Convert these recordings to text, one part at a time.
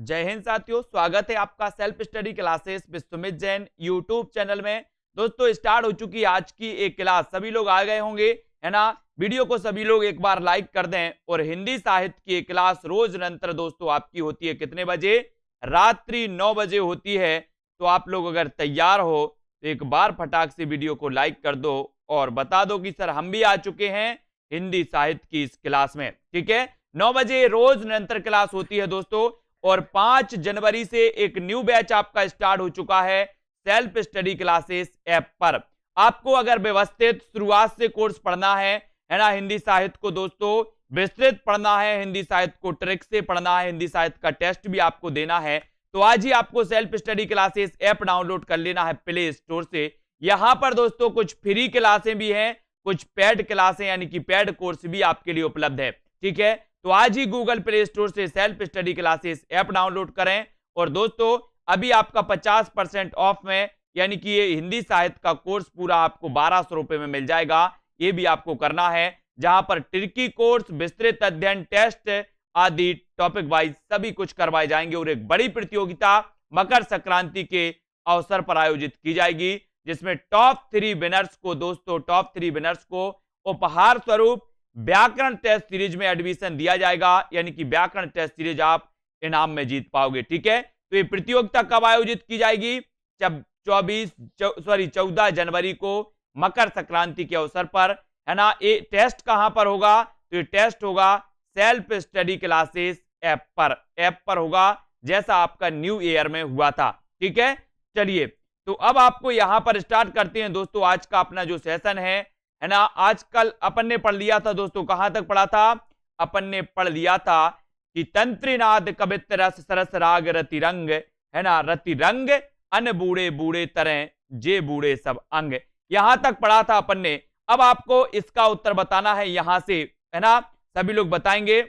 जय हिंद साथियों, स्वागत है आपका self study classes with Sumit Jain YouTube channel में। दोस्तों स्टार्ट हो चुकी है आज की एक क्लास। सभी लोग आ गए होंगे, है ना। वीडियो को सभी लोग एक बार लाइक कर दें। और हिंदी साहित्य की एक क्लास रोज निरंतर दोस्तों आपकी होती है कितने बजे? रात्रि 9 बजे होती है। तो आप लोग अगर तैयार हो तो एक बार फटाक से वीडियो को लाइक कर दो और बता दो कि सर हम भी आ चुके हैं हिंदी साहित्य की इस क्लास में। ठीक है, 9 बजे रोज निरंतर क्लास होती है दोस्तों। और 5 जनवरी से एक न्यू बैच आपका स्टार्ट हो चुका है सेल्फ स्टडी क्लासेस ऐप पर। आपको अगर व्यवस्थित शुरुआत से कोर्स पढ़ना है ना, हिंदी साहित्य को दोस्तों विस्तृत पढ़ना है, हिंदी साहित्य को ट्रिक से पढ़ना है, हिंदी साहित्य का टेस्ट भी आपको देना है, तो आज ही आपको self study classes app download कर लेना है प्ले स्टोर से। यहां पर दोस्तों कुछ फ्री क्लासें भी हैं, कुछ पेड क्लासें यानी कि पेड कोर्स भी आपके लिए उपलब्ध है। ठीक है, तो आज ही गूगल प्ले स्टोर से self study classes app download करें। और दोस्तों अभी आपका 50% ऑफ में, यानी कि ये हिंदी साहित्य का कोर्स पूरा आपको 1200 रुपए में मिल जाएगा। ये भी आपको करना है, जहां पर ट्रिकी कोर्स, विस्तृत अध्ययन, टेस्ट आदि टॉपिक वाइज सभी कुछ करवाए जाएंगे। और एक बड़ी प्रतियोगिता मकर संक्रांति के अवसर पर आयोजित की जाएगी, जिसमें टॉप 3 विनर्स को दोस्तों, टॉप 3 विनर्स को उपहार स्वरूप व्याकरण टेस्ट सीरीज में एडमिशन दिया जाएगा। यानी कि व्याकरण टेस्ट सीरीज आप इनाम में जीत पाओगे। ठीक है, तो ये प्रतियोगिता कब आयोजित की जाएगी? जब 14 जनवरी को मकर संक्रांति के अवसर पर, है ना। ये टेस्ट कहां पर होगा? तो ये टेस्ट होगा सेल्फ स्टडी क्लासेस ऐप पर होगा, जैसा आपका न्यू ईयर में हुआ था। ठीक है, चलिए तो अब आपको यहां पर स्टार्ट करते हैं दोस्तों आज का अपना जो सेशन है ना। आजकल अपन ने पढ़ लिया था दोस्तों, कहां तक पढ़ा था? अपन ने पढ़ लिया था कि तंत्रीनाद कवित रस सरस राग रति रंग, है ना, रति रंग अन बूढ़े बूढ़े तरह जे बूढ़े सब अंग। यहां तक पढ़ा था अपन ने। अब आपको इसका उत्तर बताना है यहां से, है ना। सभी लोग बताएंगे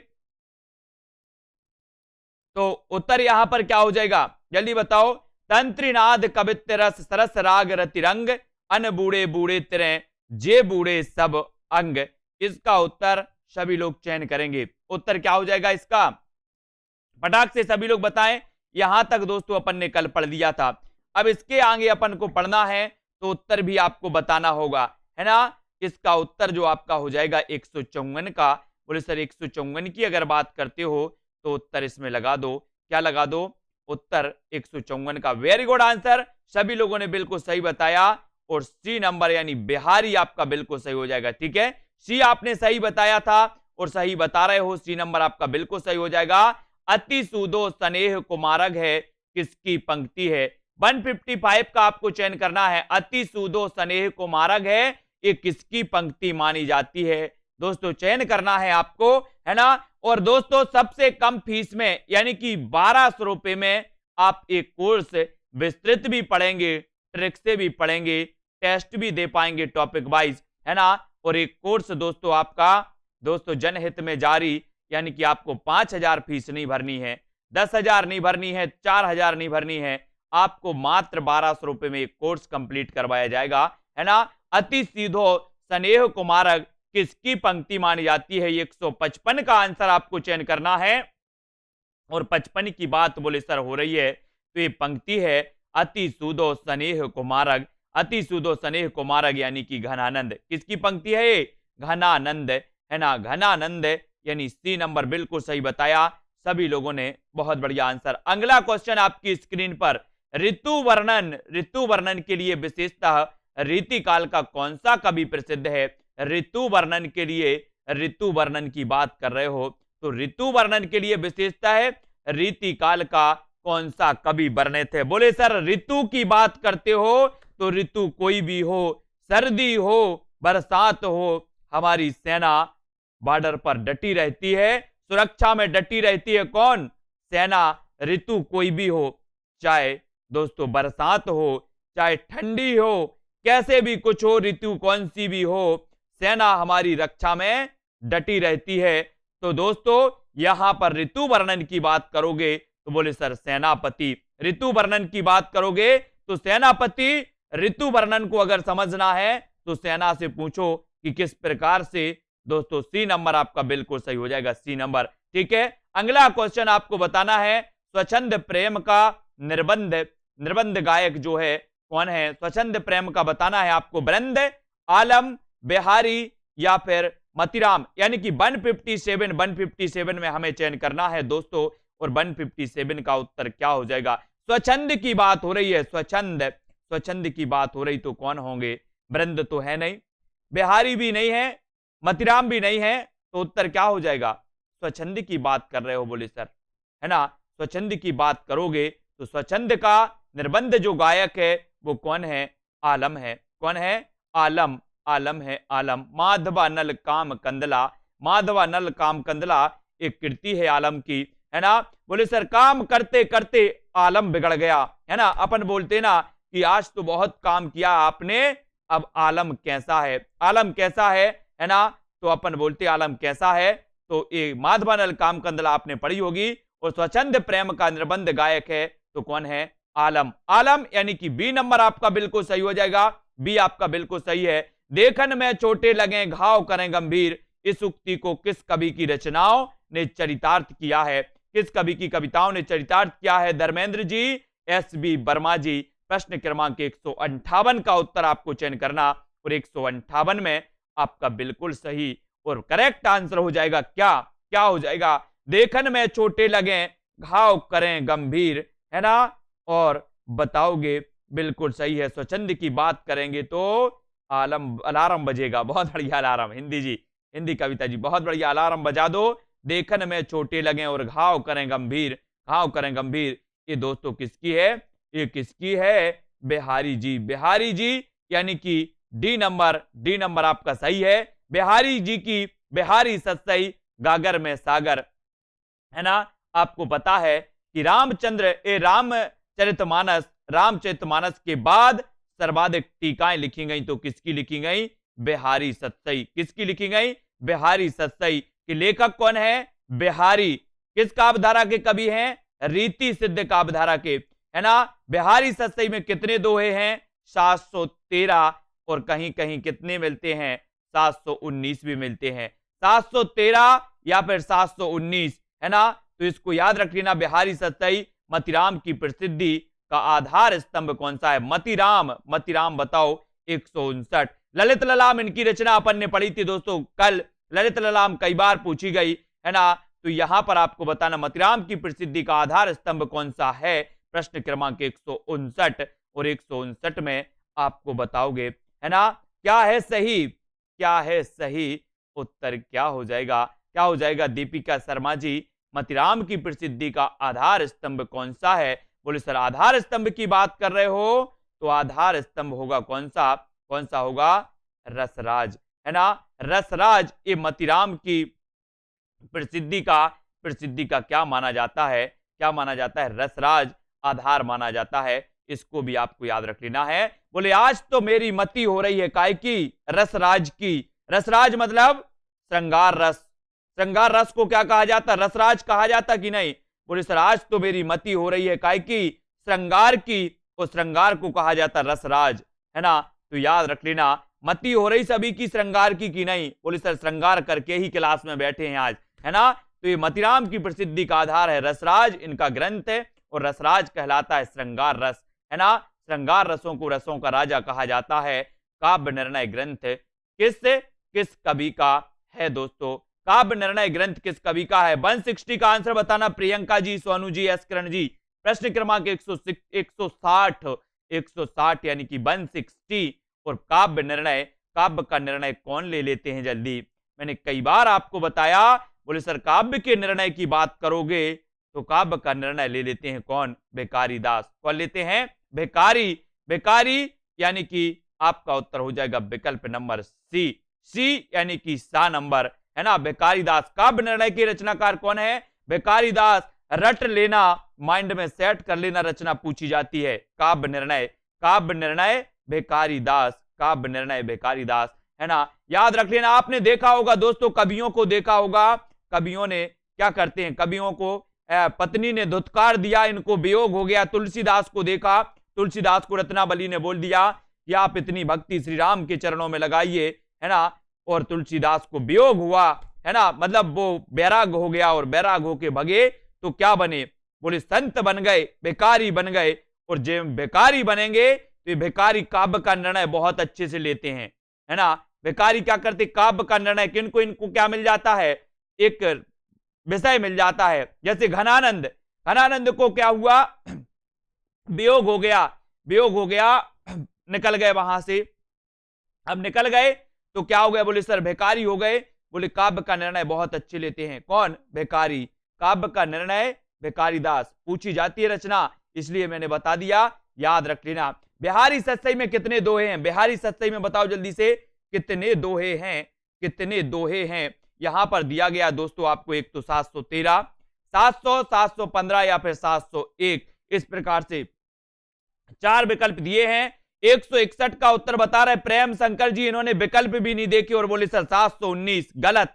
तो उत्तर यहां पर क्या हो जाएगा? जल्दी बताओ। तंत्रीनाद कवित रस सरस राग रति रंग अन बूढ़े बूढ़े तरह जे बूढ़े सब अंग। इसका उत्तर सभी लोग चयन करेंगे। उत्तर क्या हो जाएगा इसका? फटाक से सभी लोग बताएं। यहां तक दोस्तों अपन ने कल पढ़ लिया था। अब इसके आगे अपन को पढ़ना है, तो उत्तर भी आपको बताना होगा, है ना। इसका उत्तर जो आपका हो जाएगा 154 का। बोले सर 154 की अगर बात करते हो तो उत्तर इसमें लगा दो। क्या लगा दो? उत्तर 154 का। वेरी गुड आंसर, सभी लोगों ने बिल्कुल सही बताया। और सी नंबर यानी बिहारी आपका बिल्कुल सही हो जाएगा। ठीक है, सी आपने सही बताया था और सही बता रहे हो, सी नंबर आपका बिल्कुल सही हो जाएगा। अति सूदो स्नेह कुमारग है किसकी पंक्ति है? 155 का आपको चयन करना है। अति सूदो स्नेह कुमारग है, ये किसकी पंक्ति मानी जाती है? दोस्तों चयन करना है आपको, है ना। और दोस्तों सबसे कम फीस में, यानी कि 1200 रुपए में आप एक कोर्स विस्तृत भी पढ़ेंगे, ट्रिक से भी पढ़ेंगे, टेस्ट भी दे पाएंगे टॉपिक वाइज, है ना। और एक कोर्स दोस्तों आपका दोस्तों जनहित में जारी, यानी कि आपको 5000 फीस नहीं भरनी है, 10,000 नहीं भरनी है, 4,000 नहीं भरनी है, आपको मात्र 1200 रुपए में एक कोर्स कंप्लीट करवाया जाएगा, है ना। अति सीधो स्नेह कुमारक किसकी पंक्ति मानी जाती है? 155 का आंसर आपको चयन करना है। और 55 की बात बोले सर हो रही है, तो ये पंक्ति है अति सूदो स्नेह कुमारक। अति सूदो स्नेह कुमारक यानी कि घनानंद। किसकी पंक्ति है? घनानंद, है ना। घनानंद यानी सी नंबर बिल्कुल सही बताया सभी लोगों ने, बहुत बढ़िया आंसर। अगला क्वेश्चन आपकी स्क्रीन पर, ऋतु वर्णन के लिए विशेषतः रीतिकाल का कौन सा कवि प्रसिद्ध है? ऋतु वर्णन के लिए, ऋतु वर्णन की बात कर रहे हो तो ऋतु वर्णन के लिए विशेषता है रीतिकाल का कौन सा कवि वर्णित है? बोले सर ऋतु की बात करते हो तो ऋतु कोई भी हो, सर्दी हो, बरसात हो, हमारी सेना बॉर्डर पर डटी रहती है, सुरक्षा में डटी रहती है। कौन? सेना। ऋतु कोई भी हो, चाहे दोस्तों बरसात हो, चाहे ठंडी हो, कैसे भी कुछ हो, ऋतु कौन सी भी हो, सेना हमारी रक्षा में डटी रहती है। तो दोस्तों यहां पर ऋतु वर्णन की बात करोगे तो बोले सर सेनापति। ऋतु वर्णन की बात करोगे तो सेनापति। ऋतु वर्णन को अगर समझना है तो सेना से पूछो कि किस प्रकार से। दोस्तों सी नंबर आपका बिल्कुल सही हो जाएगा, सी नंबर। ठीक है, अगला क्वेश्चन आपको बताना है स्वच्छंद प्रेम का निर्बंध निर्बंध गायक जो है कौन है? स्वच्छंद प्रेम का बताना है आपको। वृंद, आलम, बिहारी या फिर मतीराम, यानी कि 157 में हमें चयन करना है दोस्तों। और 157 का उत्तर क्या हो जाएगा? स्वच्छंद की बात हो रही है, स्वच्छंद, स्वच्छंद की बात हो रही तो कौन होंगे? वृंद तो है नहीं, बिहारी भी नहीं है, मतीराम भी नहीं है, तो उत्तर क्या हो जाएगा? स्वच्छंद की बात कर रहे हो बोले सर, है ना? स्वच्छंद की बात करोगे तो स्वच्छंद का निर्बंध जो गायक है वो कौन है? आलम है। कौन है? आलम, आलम है, आलम। माधवा नल काम कंदला, माधवा नल काम कंदला एक कृति है आलम की, है ना? बोले सर काम करते करते आलम बिगड़ गया, है ना? अपन बोलते ना कि आज तो बहुत काम किया आपने, अब आलम कैसा है? आलम कैसा है ना? तो अपन बोलते आलम कैसा है, तो ये माधवानल काम कंदला आपने पढ़ी होगी। और स्वच्छंद प्रेम का निर्बंध गायक है तो कौन है? आलम। आलम यानी कि बी नंबर आपका बिल्कुल सही हो जाएगा, बी आपका बिल्कुल सही है। देखन में चोटे लगे घाव करें गंभीर, इस उक्ति को किस कवि की रचनाओं ने चरितार्थ किया है? किस कवि की कविताओं ने चरितार्थ किया है? धर्मेंद्र जी, एस.बी. वर्मा जी। प्रश्न क्रमांक 158 का उत्तर आपको चयन करना, और 158 में आपका बिल्कुल सही और करेक्ट आंसर हो जाएगा क्या? क्या हो जाएगा? देखन में चोटे लगे घाव करें गंभीर, है ना? और बताओगे बिल्कुल सही है। स्वच्छंद की बात करेंगे तो आलम, अलार्म बजेगा। बहुत बढ़िया अलार्म, हिंदी जी, हिंदी कविता जी, बहुत बढ़िया अलार्म बजा दो। देखन में चोटे लगे और घाव करें गंभीर, घाव करें गंभीर, ये दोस्तों किसकी है? ये किसकी है? बिहारी जी, बिहारी जी, यानी कि डी नंबर आपका सही है। बिहारी जी की बिहारी सत्सई गागर में सागर, है ना? आपको पता है कि रामचरितमानस के बाद सर्वाधिक टीकाएं लिखी गई तो किसकी लिखी गई? बिहारी सत्सई। किसकी लिखी गई? बिहारी सत्सई। के लेखक कौन है? बिहारी। किस काव्यधारा के कवि हैं? रीति सिद्ध काव्यधारा के, है ना? बिहारी सत्सई में कितने दोहे हैं? 713, और कहीं कहीं कितने मिलते हैं? 719 भी मिलते हैं। 713 या फिर 719, है ना? तो इसको याद रख लेना। बिहारी सत्सई। मतीराम की प्रसिद्धि का आधार स्तंभ कौन सा है? मतीराम, मतीराम बताओ। 159। ललित ललाम इनकी रचना अपन ने पढ़ी थी दोस्तों कल। ललित ललाम कई बार पूछी गई, है ना? तो यहां पर आपको बताना मतीराम की प्रसिद्धि का आधार स्तंभ कौन सा है? प्रश्न क्रमांक 159, और 159 में आपको बताओगे, है ना? क्या है सही? क्या है सही उत्तर? क्या हो जाएगा? क्या हो जाएगा? दीपिका शर्मा जी, मतीराम की प्रसिद्धि का आधार स्तंभ कौन सा है? बोले सर आधार स्तंभ की बात कर रहे हो तो आधार स्तंभ होगा कौन सा? कौन सा होगा? रसराज, है ना? रसराज ये मतीराम की प्रसिद्धि का क्या माना जाता है? क्या माना जाता है? रसराज आधार माना जाता है। इसको भी आपको याद रख लेना है। बोले आज तो मेरी मति हो रही है काय की? रसराज की। रसराज मतलब श्रृंगार रस। श्रृंगार रस को क्या कहा जाता? रसराज कहा जाता कि नहीं? बोले सर आज तो मेरी मति हो रही है काय की? श्रृंगार की। और श्रृंगार को कहा जाता रसराज, है ना? तो याद रख लेना मति हो रही सभी की, श्रृंगार की नहीं? बोले सर श्रृंगार करके ही क्लास में बैठे हैं आज, है ना? तो ये मतीराम की प्रसिद्धि का आधार है रसराज, इनका ग्रंथ है। और रसराज कहलाता है श्रृंगार रस, है ना? श्रृंगार रसों को रसों का राजा कहा जाता है। काव्य निर्णय ग्रंथ किस कवि का है दोस्तों? काव्य निर्णय ग्रंथ किस कवि का है? 160 का आंसर बताना प्रियंका जी, सोनू जी, एस किरण जी। प्रश्न क्रमांक 160 यानी कि 160। और काव्य का निर्णय कौन ले लेते हैं? जल्दी, मैंने कई बार आपको बताया। बोले सर काव्य के निर्णय की बात करोगे तो काव्य का निर्णय ले लेते हैं कौन? भिखारी दास। कौन लेते हैं? भिखारी यानी कि आपका उत्तर हो जाएगा विकल्प नंबर सी यानी कि सा नंबर, है ना? भिखारी दास। काव्य निर्णय के रचनाकार कौन है? भिखारी दास। रट लेना, माइंड में सेट कर लेना, रचना पूछी जाती है। काव्य निर्णय भिखारी दास, काव्य निर्णय भिखारी दास, है ना? याद रख लेना। आपने देखा होगा दोस्तों, कवियों को देखा होगा, कवियों ने क्या करते हैं? कवियों को पत्नी ने धुतकार दिया, इनको वियोग हो गया। तुलसीदास को देखा, तुलसीदास को रत्नावली ने बोल दिया कि आप इतनी भक्ति श्री राम के चरणों में लगाइए, है ना? और तुलसीदास को वियोग हुआ, है ना? मतलब वो बैराग हो गया, और बैराग होके भगे तो क्या बने? बोले संत बन गए, भिखारी बन गए, और जब भिखारी बनेंगे तो ये भिखारी काव्य का निर्णय बहुत अच्छे से लेते हैं, है ना। भिखारी क्या करते, काव्य का निर्णय, किनको इनको क्या मिल जाता है, एक विषय मिल जाता है। जैसे घनानंद, घनानंद को क्या हुआ, वियोग हो गया, वियोग हो गया, निकल गए वहां से। अब निकल गए तो क्या हो गया, बोले सर भिखारी हो गए। बोले काव्य का निर्णय बहुत अच्छे लेते हैं, कौन, भिखारी। काव्य का निर्णय भिखारी दास, पूछी जाती है रचना, इसलिए मैंने बता दिया, याद रख लेना। बिहारी सतसई में कितने दोहे हैं, बिहारी सतसई में बताओ जल्दी से, कितने दोहे हैं, कितने दोहे हैं। यहां पर दिया गया दोस्तों आपको, एक तो 713, 700, 715 या फिर 701, इस प्रकार से 4 विकल्प दिए हैं। 161 का उत्तर बता रहे प्रेम शंकर जी, इन्होंने विकल्प भी नहीं देखे और बोले सर 719, गलत।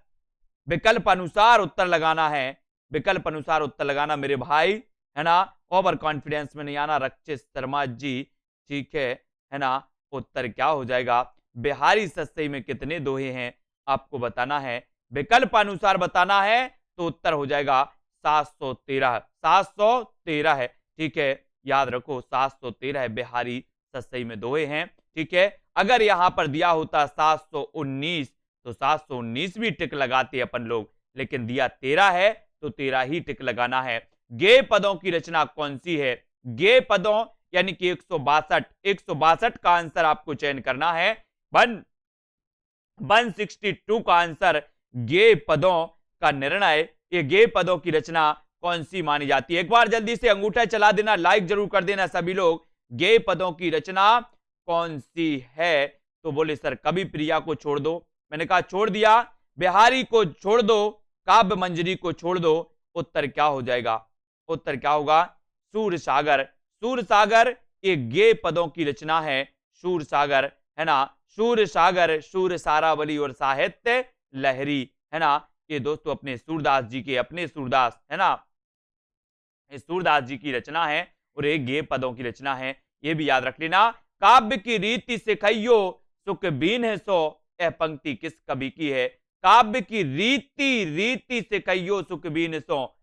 विकल्प अनुसार उत्तर लगाना है, विकल्प अनुसार उत्तर लगाना मेरे भाई, है ना। ओवर कॉन्फिडेंस में नहीं आना, रक्षित शर्मा जी, ठीक है ना। उत्तर क्या हो जाएगा, बिहारी सतसई में कितने दोहे हैं आपको बताना है, विकल्प अनुसार बताना है, तो उत्तर हो जाएगा 713, 713 है, ठीक है, याद रखो 713 है, बिहारी सतसई में दोहे हैं, ठीक है। अगर यहां पर दिया होता 719 तो 719 भी टिक लगाते अपन लोग, लेकिन दिया 13 है तो 13 ही टिक लगाना है। गे पदों की रचना कौन सी है, गे पदों यानी कि 162, 162 का आंसर आपको चयन करना है। 162 का आंसर गे पदों का निर्णय, ये गे पदों की रचना कौन सी मानी जाती है। एक बार जल्दी से अंगूठा चला देना, लाइक जरूर कर देना सभी लोग। गे पदों की रचना कौन सी है, तो बोले सर कवि प्रिया को छोड़ दो, मैंने कहा छोड़ दिया, बिहारी को छोड़ दो, काव्य मंजरी को छोड़ दो, उत्तर क्या हो जाएगा, उत्तर क्या होगा, सूर सागर। सूर सागर ये गे पदों की रचना है, सूर सागर, है ना। सूर सागर, सूर सारावली और साहित्य लहरी, है ना। ये दोस्तों अपने सूरदास जी के, अपने सूरदास, है ना, सूरदास जी की रचना है और एक गे पदों की रचना है, ये भी याद रख लेना। काव्य की रीति सिखाइयो सुख बीन है सो, यह पंक्ति किस कवि की है, काव्य की रीति, रीति सिखाइयो सुख बीन सो,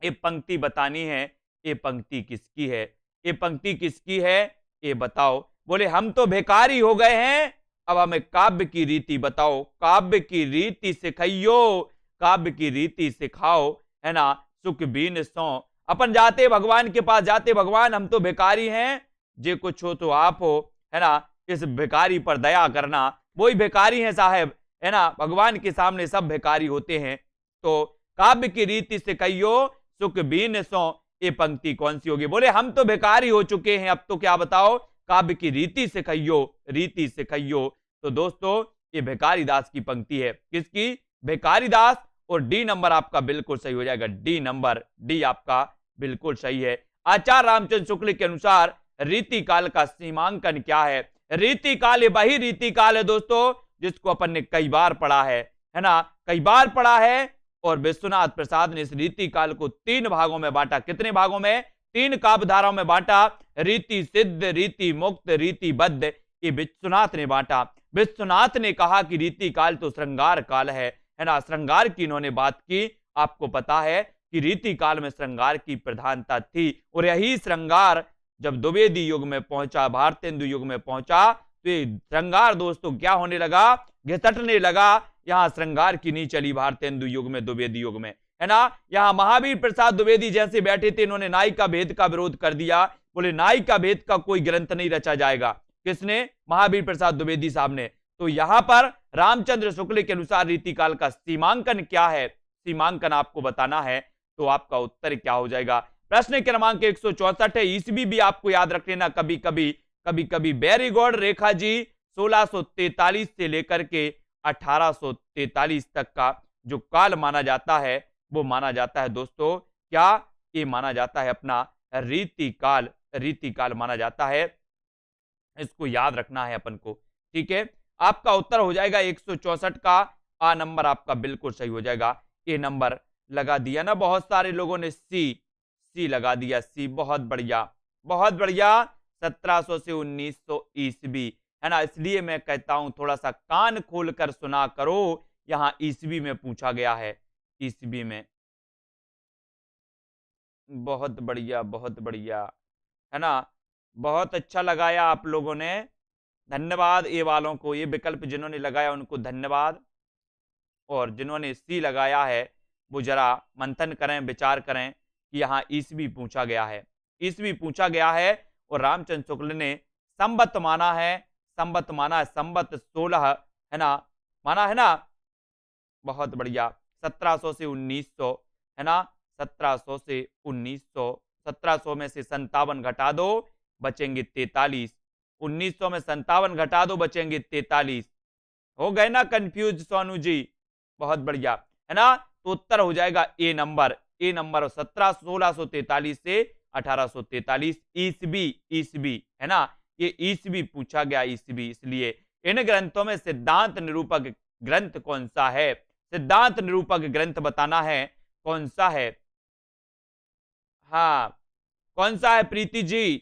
ये पंक्ति बतानी है, ये पंक्ति किसकी है, ये पंक्ति किसकी है, ये बताओ। बोले हम तो भिखारी हो गए हैं, अब हमें काव्य की रीति बताओ, काव्य की रीति सिखाइयो, काव्य की रीति सिखाओ, है ना। सुख बीन सो, अपन जाते भगवान के पास, जाते भगवान हम तो भिखारी हैं, जे कुछ हो तो आप हो, है ना, इस भिखारी पर दया करना, वही भिखारी हैं साहब, है ना, भगवान के सामने सब भिखारी होते हैं। तो काव्य की रीति सिखाइयो सुख बीन सो, ये पंक्ति कौन सी होगी, बोले हम तो भिखारी हो चुके हैं, अब तो क्या बताओ, काव्य की रीति सिखाइयो, रीति सिखाइयो। तो दोस्तों ये भिखारी दास की पंक्ति है, किसकी, भिखारी दास, और डी नंबर आपका बिल्कुल सही हो जाएगा, डी नंबर, डी आपका बिल्कुल सही है। आचार्य रामचंद्र शुक्ल के अनुसार रीति काल का सीमांकन क्या है, रीति काल ये वही रीति काल है दोस्तों जिसको अपन ने कई बार पढ़ा है ना, कई बार पढ़ा है। और विश्वनाथ प्रसाद ने इस रीति काल को 3 भागों में बांटा, कितने भागों में, 3 काव्य धाराओं में बांटा, रीति सिद्ध, रीति मुक्त, रीति बद्ध, ये विश्वनाथ ने बांटा। विश्वनाथ ने कहा कि रीति काल तो श्रृंगार काल है ना, श्रृंगार की इन्होंने बात की। आपको पता है कि रीति काल में श्रृंगार की प्रधानता थी, और यही श्रृंगार जब द्विवेदी युग में पहुंचा, भारतेंदु युग में पहुंचा, तो ये श्रृंगार दोस्तों क्या होने लगा, घिसटने लगा। यहाँ श्रृंगार की नहीं चली भारतेंदु युग में, द्विवेदी युग में, है ना। यहाँ महावीर प्रसाद द्विवेदी जैसे बैठे थे, इन्होंने नाई का भेद का विरोध कर दिया, बोले नाई का भेद का कोई ग्रंथ नहीं रचा जाएगा, किसने, महावीर प्रसाद द्विवेदी साहब ने। तो यहाँ पर रामचंद्र शुक्ल के अनुसार रीति काल का सीमांकन क्या है, सीमांकन आपको बताना है, तो आपका उत्तर क्या हो जाएगा। प्रश्न क्रमांक 164 है, ईस्वी भी आपको याद रख लेना, कभी कभी वेरी गुड रेखा जी, 1643 से लेकर के 1843 तक का जो काल माना जाता है, वो माना जाता है दोस्तों क्या, ये माना जाता है अपना रीति काल, रीति काल माना जाता है, इसको याद रखना है अपन को, ठीक है। आपका उत्तर हो जाएगा 164 का आ नंबर आपका बिल्कुल सही हो जाएगा। ए नंबर लगा दिया ना बहुत सारे लोगों ने, सी लगा दिया, सी, बहुत बढ़िया, बहुत बढ़िया। 1700 से 1900 ईस्वी, है ना, इसलिए मैं कहता हूं थोड़ा सा कान खोलकर सुना करो, यहां ईस्वी में पूछा गया है, ईस्वी में बहुत बढ़िया, बहुत बढ़िया, है ना। बहुत अच्छा लगाया आप लोगों ने, धन्यवाद ये वालों को, ये विकल्प जिन्होंने लगाया उनको धन्यवाद। और जिन्होंने सी लगाया है वो जरा मंथन करें, विचार करें कि यहाँ ईसवी पूछा गया है, ईसवी पूछा गया है और रामचंद्र शुक्ल ने संवत माना है, संवत माना है, संवत 16 है ना, माना है ना। बहुत बढ़िया, 1700 से 1900 है ना, 1700 से 1900, 1700 में से 57 घटा दो बचेंगे 43, 1900 में 57 घटा दो बचेंगे 43। हो गए ना कंफ्यूज सोनू जी? बहुत बढ़िया, है ना। तो उत्तर हो जाएगा ए नंबर, ए नंबर 1643 से 1843 ईसवी, ईसवी है ना, ये ईसवी पूछा गया, ईसवी। इसलिए इन ग्रंथों में सिद्धांत निरूपक ग्रंथ कौन सा है, सिद्धांत निरूपक ग्रंथ बताना है कौन सा है। हाँ, कौन सा है प्रीति जी,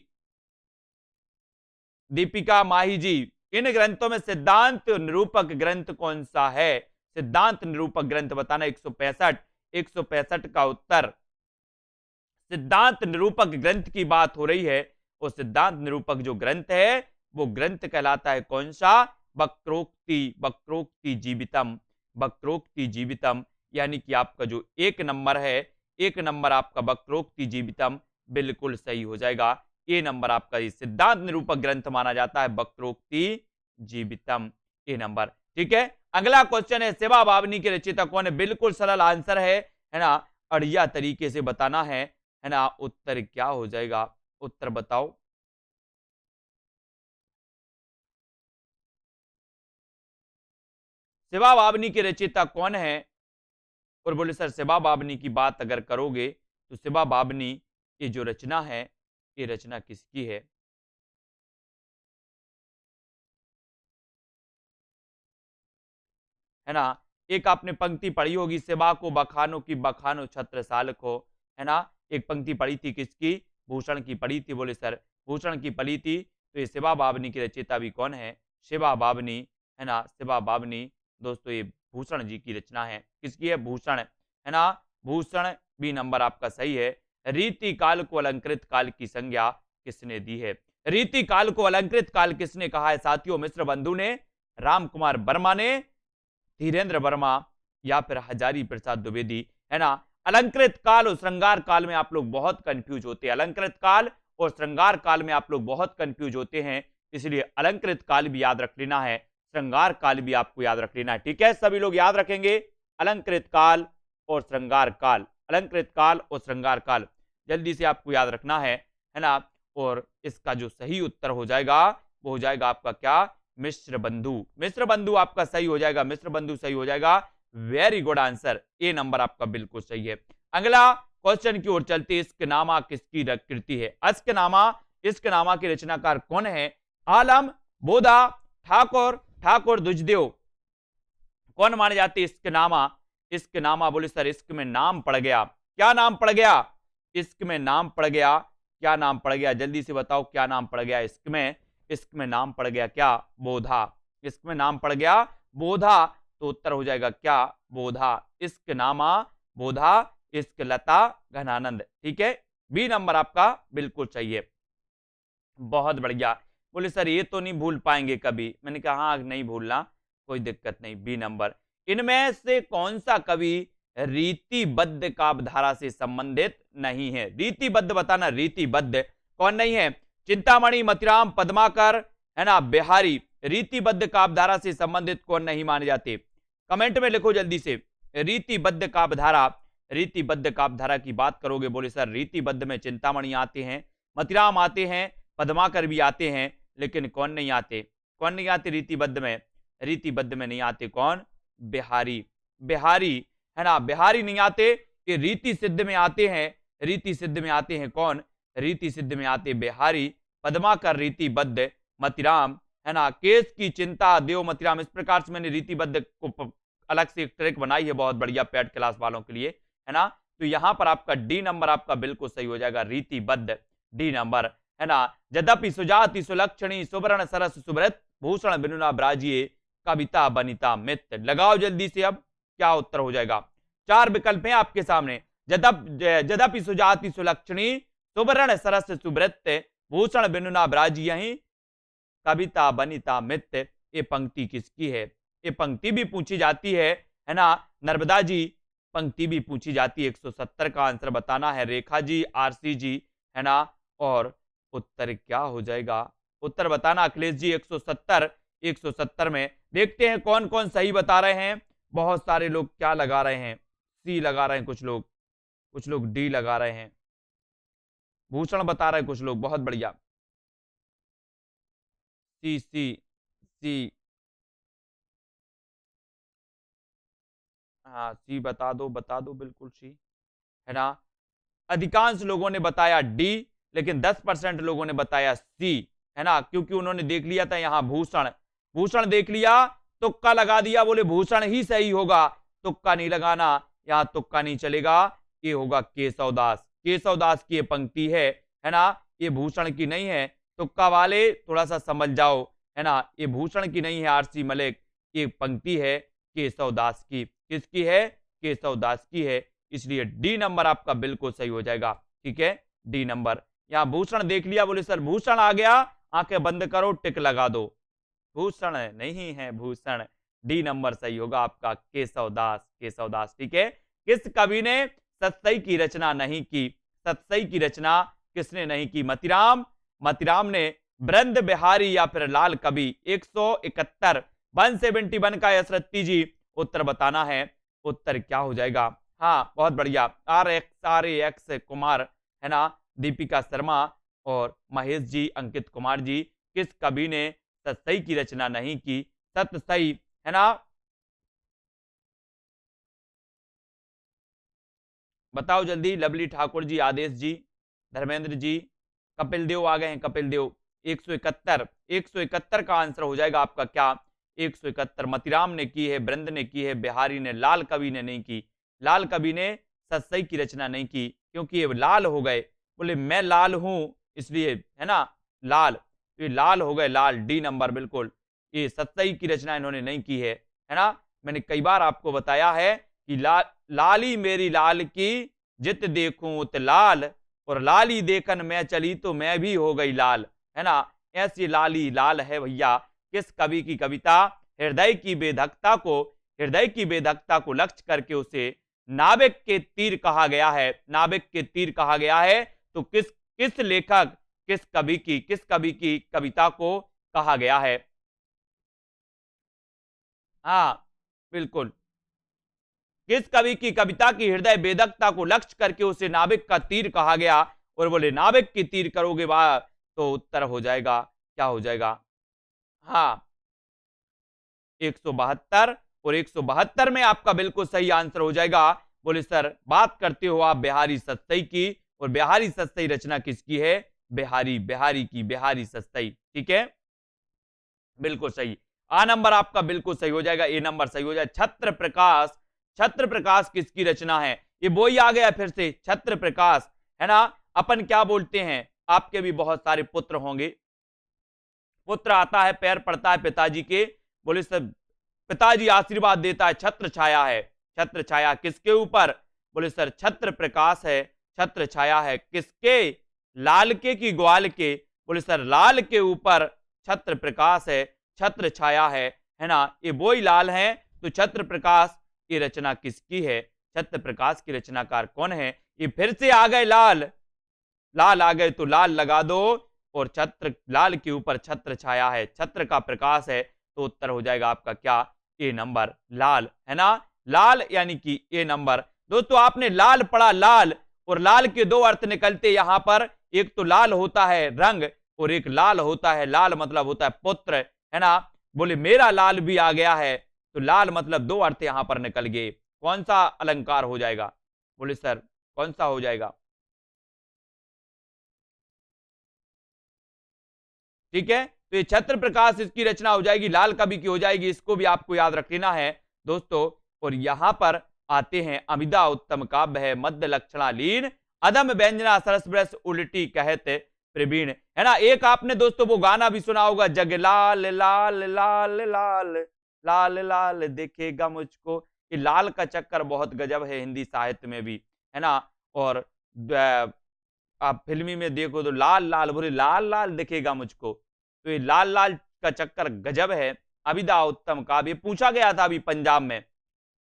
दीपिका माही जी, इन ग्रंथों में सिद्धांत निरूपक ग्रंथ कौन सा है, सिद्धांत निरूपक ग्रंथ बताना। 165, 165 का उत्तर, सिद्धांत निरूपक ग्रंथ की बात हो रही है। वो सिद्धांत निरूपक जो ग्रंथ है वो ग्रंथ कहलाता है कौन सा, वक्रोक्ति, वक्रोक्ति जीवितम, वक्रोक्ति जीवितम। यानी कि आपका जो एक नंबर है, एक नंबर आपका वक्रोक्ति जीवितम बिल्कुल सही हो जाएगा। ए नंबर आपका ये सिद्धांत निरूपक ग्रंथ माना जाता है, वक्रोक्ति जीवितम, ए नंबर। ठीक है, अगला क्वेश्चन है सेवा बावनी के रचयिता कौन है, बिल्कुल सरल आंसर है ना, अड़िया तरीके से बताना है ना। उत्तर क्या हो जाएगा, उत्तर बताओ। सेवा बावनी के रचयिता कौन है? और बोले सर सेवा बावनी की बात अगर करोगे तो सेवा बावनी ये जो रचना है ये रचना किसकी है ना। एक आपने पंक्ति पढ़ी होगी, सेवा को बखानो की बखानो छत्रसाल को, है ना। एक पंक्ति पढ़ी थी किसकी, भूषण की पढ़ी थी। बोले सर भूषण की पढ़ी थी, तो ये सेवा बावनी की रचयिता भी कौन है, सेवा बावनी, है ना। सेवा बावनी दोस्तों ये भूषण जी की रचना है, किसकी है, भूषण, है ना। भूषण बी नंबर आपका सही है। रीति काल को अलंकृत काल की संज्ञा किसने दी है, रीति काल को अलंकृत काल किसने कहा है साथियों, मिश्र बंधु ने, राम कुमार वर्मा ने, धीरेन्द्र वर्मा या फिर हजारी प्रसाद द्विवेदी, है ना। अलंकृत काल और श्रृंगार काल में आप लोग बहुत कंफ्यूज होते हैं, अलंकृत काल और श्रृंगार काल में आप लोग बहुत कंफ्यूज होते हैं, इसलिए अलंकृत काल भी याद रख लेना है, श्रृंगार काल भी आपको याद रख लेना है। ठीक है, सभी लोग याद रखेंगे अलंकृत काल और श्रृंगार काल, अलंकृत काल और श्रृंगार काल जल्दी से आपको याद रखना है ना। और इसका जो सही उत्तर हो जाएगा वो हो जाएगा आपका क्या, मिश्र बंधु, मिश्र बंधु आपका सही हो जाएगा, मिश्र बंधु सही हो जाएगा। वेरी गुड आंसर, ए नंबर आपका बिल्कुल सही है। अगला क्वेश्चन की ओर चलते, इस्कनामा किसकी कृति है, अस्कनामा, इस्कनामा के रचनाकार कौन है, आलम, बोधा, ठाकुर, ठाकुर दुजदेव, कौन माने जाते इस्कनामा। इस्कनामा बोले सर इश्क में नाम पड़ गया, क्या नाम पड़ गया, इश्क में नाम पड़ गया, क्या नाम पड़ गया, जल्दी से बताओ क्या नाम पड़ गया इश्क में, इश्क में नाम पड़ गया क्या, बोधा, इश्क में नाम पड़ गया बोधा, तो उत्तर हो जाएगा क्या, बोधा, इश्क नामा बोधा, इश्क लता घनानंद। ठीक है, बी नंबर आपका बिल्कुल सही है। बहुत बढ़िया, बोले सर ये तो नहीं भूल पाएंगे कभी, मैंने कहा हाँ नहीं भूलना, कोई दिक्कत नहीं, बी नंबर। इनमें से कौन सा कवि रीतिबद्ध काव्यधारा से संबंधित नहीं है, रीतिबद्ध बताना, रीतिबद्ध कौन नहीं है, चिंतामणि, मतिराम, पद्माकर, है ना, बिहारी, रीतिबद्ध काव्यधारा से संबंधित कौन नहीं माने जाते, कमेंट में लिखो जल्दी से। रीतिबद्ध काव्यधारा, रीतिबद्ध काव्यधारा की बात करोगे, बोले सर रीतिबद्ध में चिंतामणि आते हैं, मतिराम आते हैं, पद्माकर भी आते हैं, लेकिन कौन नहीं आते, कौन नहीं आते रीतिबद्ध में, रीतिबद्ध में नहीं आते कौन, बिहारी, बिहारी, है ना, बिहारी नहीं आते, ये रीति सिद्ध में आते हैं, रीति सिद्ध में आते हैं कौन, रीति सिद्ध में आते बिहारी, पद्माकर रीतिबद्ध, मतिराम, है ना, केस की चिंता देव मतिराम। इस प्रकार से मैंने रीतिबद्ध को अलग से एक ट्रैक बनाई है, बहुत बढ़िया पैड क्लास वालों के लिए, है ना। तो यहां पर आपका डी नंबर आपका बिल्कुल सही हो जाएगा, रीतिबद्ध, डी नंबर, है ना। यद्यपि सुजाति सुलक्षणी सुवर्ण सरस सुब्रत भूषण बिनुना ब्राजिए कविता बनिता मित्र, लगाओ जल्दी से अब क्या उत्तर हो जाएगा। चार विकल्प हैं आपके सामने, जदपि सुजाति सुलक्षणी सुवर्ण सरस सुवृत्त भूषण बिनुना ब्राज यही कविता बनिता मित्त। ये पंक्ति किसकी है? ये पंक्ति भी पूछी जाती है ना नर्मदा जी, पंक्ति भी पूछी जाती है। 170 का आंसर बताना है। रेखा जी, आरसी जी, है ना, और उत्तर क्या हो जाएगा? उत्तर बताना अखिलेश जी। 170 में देखते हैं कौन कौन सही बता रहे हैं। बहुत सारे लोग क्या लगा रहे हैं? सी लगा रहे हैं कुछ लोग डी लगा रहे हैं, भूषण बता रहे हैं कुछ लोग। बहुत बढ़िया, सी सी सी, हाँ सी बता दो बिल्कुल सी, है ना। अधिकांश लोगों ने बताया डी, लेकिन 10% लोगों ने बताया सी, है ना, क्योंकि उन्होंने देख लिया था यहां भूषण देख लिया, तुक्का लगा दिया, बोले भूषण ही सही होगा। तुक्का नहीं लगाना, यहां तुक्का नहीं चलेगा। ये होगा केशव दास की ये पंक्ति है ना, ये भूषण की नहीं है। तुक्का वाले थोड़ा सा समझ जाओ, है ना, ये भूषण की नहीं है। आरसी मलिक, ये पंक्ति है केशव दास की। किसकी है? केशव दास की है। इसलिए डी नंबर आपका बिल्कुल सही हो जाएगा। ठीक है, डी नंबर। यहां भूषण देख लिया, बोले सर भूषण आ गया, आंखें बंद करो, टिक लगा दो। भूषण नहीं है, भूषण। डी नंबर सही होगा आपका, केशव दास। ठीक है। किस कवि ने सतसई की रचना नहीं की? सतसई की रचना किसने नहीं की? मतिराम ने, बृंद बिहारी या फिर लाल कवि। 171 171 का यसरत्ती जी उत्तर बताना है। उत्तर क्या हो जाएगा? हाँ बहुत बढ़िया, RX कुमार, है ना, दीपिका शर्मा और महेश जी, अंकित कुमार जी। किस कवि ने सतसई की रचना नहीं की? सतसई, है ना, बताओ जल्दी। लवली ठाकुर जी, आदेश जी, धर्मेंद्र जी, कपिल देव आ गए हैं। कपिल देव 171 का आंसर हो जाएगा आपका क्या? 171 मतिराम ने की है, बृंद ने की है, बिहारी ने, लाल कवि ने नहीं की। लाल कवि ने सतसई की रचना नहीं की क्योंकि ये लाल हो गए, बोले मैं लाल हूं इसलिए, है ना, लाल, तो ये लाल हो गए, लाल। डी नंबर बिल्कुल। ये सतसई की रचना इन्होंने नहीं की है ना। मैंने कई बार आपको बताया है कि लाली मेरी लाल की जित देखूं उत लाल, और लाली देखन मैं चली तो मैं भी हो गई लाल, है ना। ऐसी लाली लाल है भैया। किस कवि की कविता? हृदय की बेधकता को लक्ष्य करके उसे नाविक के तीर कहा गया है। नाविक के तीर कहा गया है, तो किस लेखक, किस कवि की कविता को कहा गया है? हाँ बिल्कुल, किस कवि की कविता की हृदय बेधकता को लक्ष्य करके उसे नाविक का तीर कहा गया? और बोले नाविक की तीर करोगे बात तो उत्तर हो जाएगा, क्या हो जाएगा? हाँ 172, और 172 में आपका बिल्कुल सही आंसर हो जाएगा। बोले सर बात करते हो आप बिहारी सतसई की, और बिहारी सतसई रचना किसकी है? बिहारी सतसई। ठीक है, बिल्कुल सही। आ नंबर आपका बिल्कुल सही हो जाएगा, ए नंबर सही हो जाए। छत्र प्रकाश किसकी रचना है? ये वही आ गया फिर से, छत्र प्रकाश, है ना। अपन क्या बोलते हैं, आपके भी बहुत सारे पुत्र होंगे। पुत्र आता है, पैर पड़ता है पिताजी के, बोले सब पिताजी आशीर्वाद देता है, छत्र छाया है। छत्र छाया किसके ऊपर? बोले सर छत्र प्रकाश है। छत्र छाया है किसके? लाल के की ग्वाल के? बोले सर लाल के ऊपर छत्र प्रकाश है, छत्र छाया है ना। ये वही लाल है, तो छत्र प्रकाश की रचना किसकी है? छत्र प्रकाश की रचनाकार कौन है? ये फिर से आ गए लाल आ गए, तो लाल लगा दो, और छत्र, लाल के ऊपर छत्र छाया है, छत्र का प्रकाश है, तो उत्तर हो जाएगा आपका क्या? ए नंबर, लाल, है ना। लाल यानी कि ए नंबर। दोस्तों आपने लाल पढ़ा, लाल, और लाल के दो अर्थ निकलते यहां पर। एक तो लाल होता है रंग, और एक लाल होता है, लाल मतलब होता है पुत्र, है ना। बोले मेरा लाल भी आ गया है, तो लाल मतलब दो अर्थ यहां पर निकल गए। कौन सा अलंकार हो जाएगा? बोले सर कौन सा हो जाएगा? ठीक है, तो ये छत्र प्रकाश इसकी रचना हो जाएगी, लाल कवि की हो जाएगी। इसको भी आपको याद रख लेना है दोस्तों। और यहां पर आते हैं, अमिदा उत्तम काव्य है, मध्य लक्षणा लीन, अदम व्यंजना सरस ब्रस उल्टी कहते प्रवीण, है ना। एक आपने दोस्तों वो गाना भी सुना होगा, जग लाल लाल लाल लाल लाल लाल देखेगा मुझको। ये लाल का चक्कर बहुत गजब है हिंदी साहित्य में भी, है ना। और आप फिल्मी में देखो तो लाल लाल, बोले लाल लाल दिखेगा मुझको, तो ये लाल लाल का चक्कर गजब है। अभिदा उत्तम काव्य पूछा गया था, अभी पंजाब में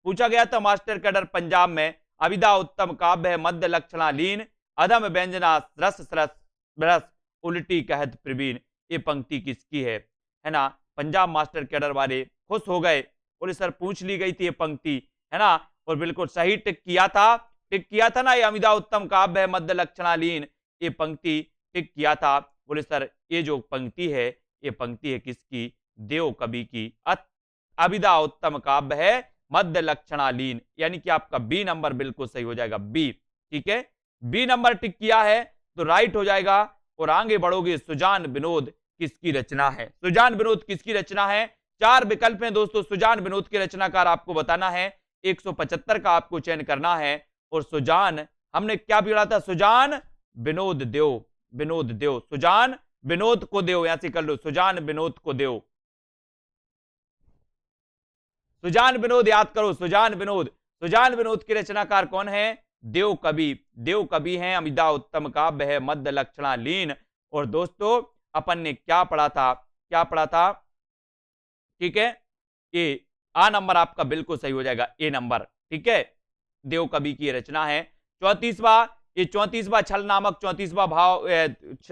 पूछा गया था, मास्टर कैडर पंजाब में। अभिदा उत्तम काव्य है, मध्य लक्षणालीन, अधम व्यंजना रस सरस रस, उल्टी कहत प्रवीण। ये पंक्ति किसकी है ना। पंजाब मास्टर कैडर वाले खुश हो गए, बोले सर पूछ ली गई थी ये पंक्ति, है ना। और बिल्कुल सही टिक किया था ना, ये अमिदा उत्तम काव्य है मध्य लक्षणालीन, ये पंक्ति टिक किया था। बोले सर ये जो पंक्ति है, ये पंक्ति है किसकी, देव कवि की। अभिदा उत्तम काव्य है मध्य लक्षणालीन, यानी कि आपका बी नंबर बिल्कुल सही हो जाएगा, बी। ठीक है, बी नंबर टिक किया है तो राइट हो जाएगा। और आगे बढ़ोगे, सुजान विनोद किसकी रचना है, सुजान विनोद किसकी रचना है। 4 विकल्प हैं दोस्तों, सुजान विनोद के रचनाकार आपको बताना है, 175 का आपको चयन करना है। और सुजान हमने क्या पढ़ा था, सुजान विनोद देव, विनोद देव, सुजान विनोद को देव, यहां से कर लो, सुजान विनोद को देव, सुजान विनोद याद करो, सुजान विनोद। सुजान विनोद के रचनाकार कौन है, देव कवि, देव कवि हैं। अमिदा उत्तम काव्य है मध्य लक्षणालीन। और दोस्तों अपन ने क्या पढ़ा था, ठीक है, ए आ नंबर आपका बिल्कुल सही हो जाएगा, ए नंबर। ठीक है, देव कवि की रचना है। 34वां छल नामक 34वां भाव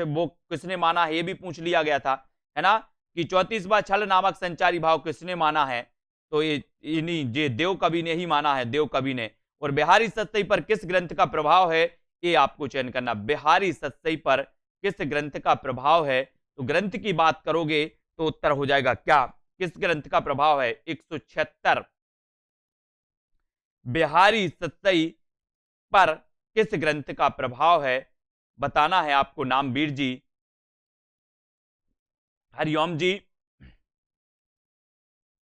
वो किसने माना है, ये भी पूछ लिया गया था, है ना, कि 34वां छल नामक संचारी भाव किसने माना है, तो ये देव कवि ने ही माना है, देव कवि ने। और बिहारी सत्सई पर किस ग्रंथ का प्रभाव है, ये आपको चयन करना, बिहारी सत्सई पर किस ग्रंथ का प्रभाव है। तो ग्रंथ की बात करोगे तो उत्तर हो जाएगा क्या, किस ग्रंथ का प्रभाव है, 176 बिहारी सत्सई पर किस ग्रंथ का प्रभाव है, बताना है आपको। नामवीर जी, हरिओम जी,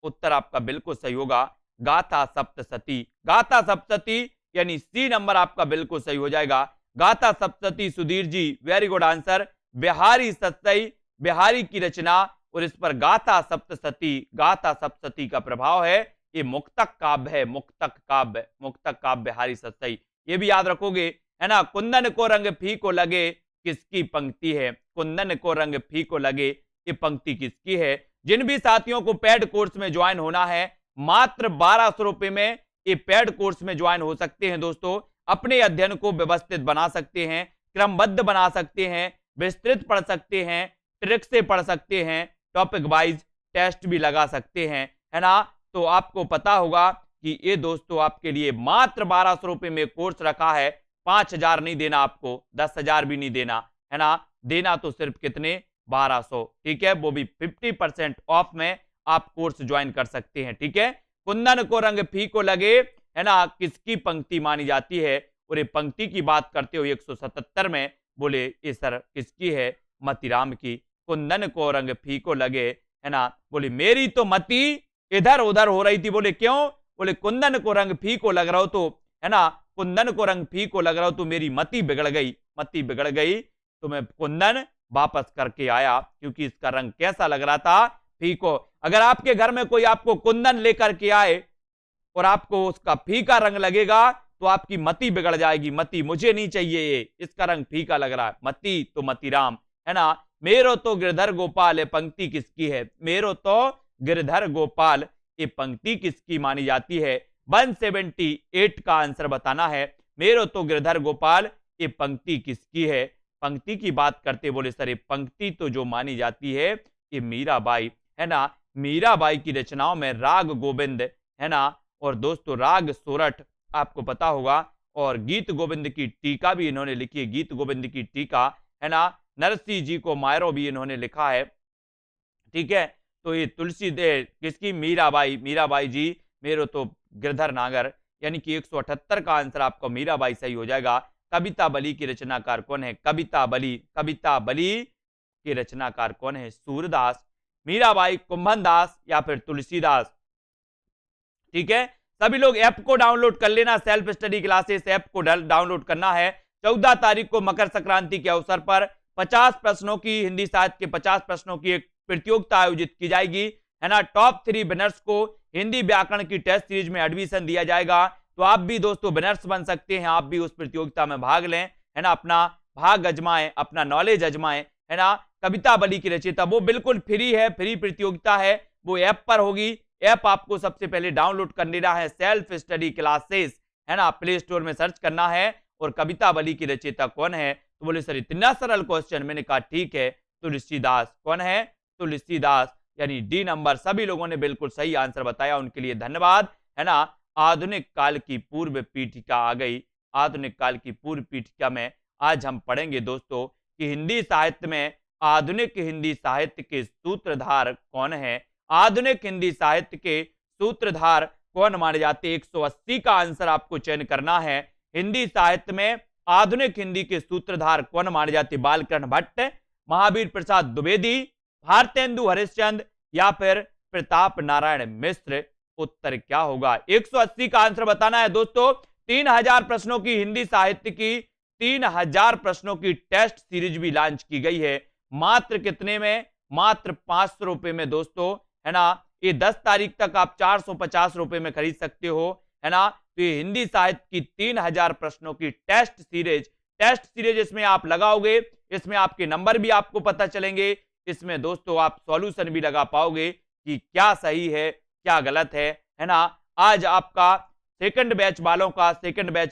उत्तर आपका बिल्कुल सही होगा, गाथा सप्तशती, गाथा सप्तशती, यानी सी नंबर आपका बिल्कुल सही हो जाएगा, Gatha Saptashati. Sudhir ji very good answer, Bihari Satsai, Bihari की रचना, और इस पर गाथा सप्तशती, गाथा सप्तशती का प्रभाव है। ये मुक्तक काव्य है, मुक्तक काव्य, मुक्तक काव्य बिहारी सत्सई, ये भी याद रखोगे, है ना। कुंदन को रंग फीको लगे किसकी पंक्ति है, कुंदन को रंग फीको लगे, ये पंक्ति किसकी है। जिन भी साथियों को पेड कोर्स में ज्वाइन होना है, मात्र 1200 रुपए में ये पेड कोर्स में ज्वाइन हो सकते हैं दोस्तों। अपने अध्ययन को व्यवस्थित बना सकते हैं, क्रमबद्ध बना सकते हैं, विस्तृत पढ़ सकते हैं, ट्रिक से पढ़ सकते हैं, टॉपिक वाइज टेस्ट भी लगा सकते हैं, है ना। तो आपको पता होगा कि ये दोस्तों आपके लिए मात्र 1200 रुपए में कोर्स रखा है। 5000 नहीं देना आपको, 10,000 भी नहीं देना, है ना। देना तो सिर्फ कितने, 1200। ठीक है, वो भी 50% ऑफ में आप कोर्स ज्वाइन कर सकते हैं। ठीक है, कुंदन को रंग फीको लगे, है ना, किसकी पंक्ति मानी जाती है। और ये पंक्ति की बात करते हुए 177 में बोले ये सर किसकी है, मतीराम की। कुंदन को रंग फीको लगे, है ना, बोले मेरी तो मती इधर उधर हो रही थी। बोले क्यों, बोले कुंदन को रंग फीको लग रहा हो तो, है ना, कुंदन को रंग फीको लग रहा हो तो मेरी मती बिगड़ गई, मती बिगड़ गई, तो मैं कुंदन वापस करके आया क्योंकि इसका रंग कैसा लग रहा था, फीको। अगर आपके घर में कोई आपको कुंदन लेकर के आए और आपको उसका फीका रंग लगेगा तो आपकी मति बिगड़ जाएगी, मति मुझे नहीं चाहिए, ये इसका रंग फीका लग रहा है, मति तो मतीराम, है ना। मेरो तो गिरधर गोपाल, ये पंक्ति किसकी है, मेरो तो गिरधर गोपाल, ये पंक्ति किसकी मानी जाती है। 178 का आंसर बताना है, मेरो तो गिरधर गोपाल, ये पंक्ति किसकी है। पंक्ति की बात करते बोले सर ये पंक्ति तो जो मानी जाती है ये मीराबाई, है ना। मीराबाई की रचनाओं में राग गोविंद, है ना, और दोस्तों राग सोरठ आपको पता होगा, और गीत गोविंद की टीका भी इन्होंने लिखी है, गीत गोविंद की टीका, है ना। नरसिंह जी को मायरो भी इन्होंने लिखा है। ठीक है, तो ये तुलसी दे किसकी, मीराबाई, मीराबाई जी। मेरो तो गिरधर नागर, यानी कि 178 का आंसर आपको मीराबाई सही हो जाएगा। कविता बली की रचनाकार कौन है, कविता बली, कविता बली के रचनाकार कौन है, सूरदास, मीराबाई, कुंभन दास या फिर तुलसीदास। ठीक है, सभी लोग ऐप को डाउनलोड कर लेना, सेल्फ स्टडी क्लासेस ऐप को डाउनलोड करना है। 14 तारीख को मकर संक्रांति के अवसर पर 50 प्रश्नों की, हिंदी साहित्य के 50 प्रश्नों की एक प्रतियोगिता आयोजित की जाएगी, है ना। टॉप 3 विनर्स को हिंदी व्याकरण की टेस्ट सीरीज में एडमिशन दिया जाएगा। तो आप भी दोस्तों विनर्स बन सकते हैं, आप भी उस प्रतियोगिता में भाग लें, है ना, अपना भाग अजमाएं, अपना नॉलेज अजमाएं, है ना। कविता बली की रचयिता, वो बिल्कुल फ्री है, फ्री प्रतियोगिता है, वो ऐप पर होगी। ऐप आपको सबसे पहले डाउनलोड कर लेना है, सेल्फ स्टडी क्लासेस, है ना, प्ले स्टोर में सर्च करना है। और कविता बली की रचयिता कौन है? तो बोले सर इतना सरल क्वेश्चन। मैंने कहा ठीक है, तुलसीदास। कौन है? तुलसीदास, यानी डी नंबर। सभी लोगों ने बिल्कुल सही आंसर बताया, उनके लिए धन्यवाद, है ना। आधुनिक काल की पूर्व पीठिका आ गई। आधुनिक काल की पूर्व पीठिका में आज हम पढ़ेंगे दोस्तों कि हिंदी साहित्य में आधुनिक हिंदी साहित्य के सूत्रधार कौन है। आधुनिक हिंदी साहित्य के सूत्रधार कौन माने जाते हैं? 180 का आंसर आपको चयन करना है। हिंदी साहित्य में आधुनिक हिंदी के सूत्रधार कौन माने जाते? बालकृष्ण भट्ट, महावीर प्रसाद द्विवेदी, भारतेंदु हरिश्चंद्र या फिर प्रताप नारायण मिश्र। उत्तर क्या होगा? 180 का आंसर बताना है दोस्तों। 3000 प्रश्नों की हिंदी साहित्य की 3000 प्रश्नों की टेस्ट सीरीज भी लॉन्च की गई है। मात्र कितने में? मात्र 500 रुपए में दोस्तों, है ना। ये 10 तारीख तक आप 450 रुपए में खरीद सकते हो, है ना। तो ये हिंदी साहित्य की 3000 प्रश्नों की टेस्ट सीरीज इसमें आप लगाओगे, इसमें आपके नंबर भी आपको पता चलेंगे, इसमें दोस्तों आप सॉल्यूशन भी लगा पाओगे कि क्या सही है क्या गलत है ना। आज आपका सेकंड बैच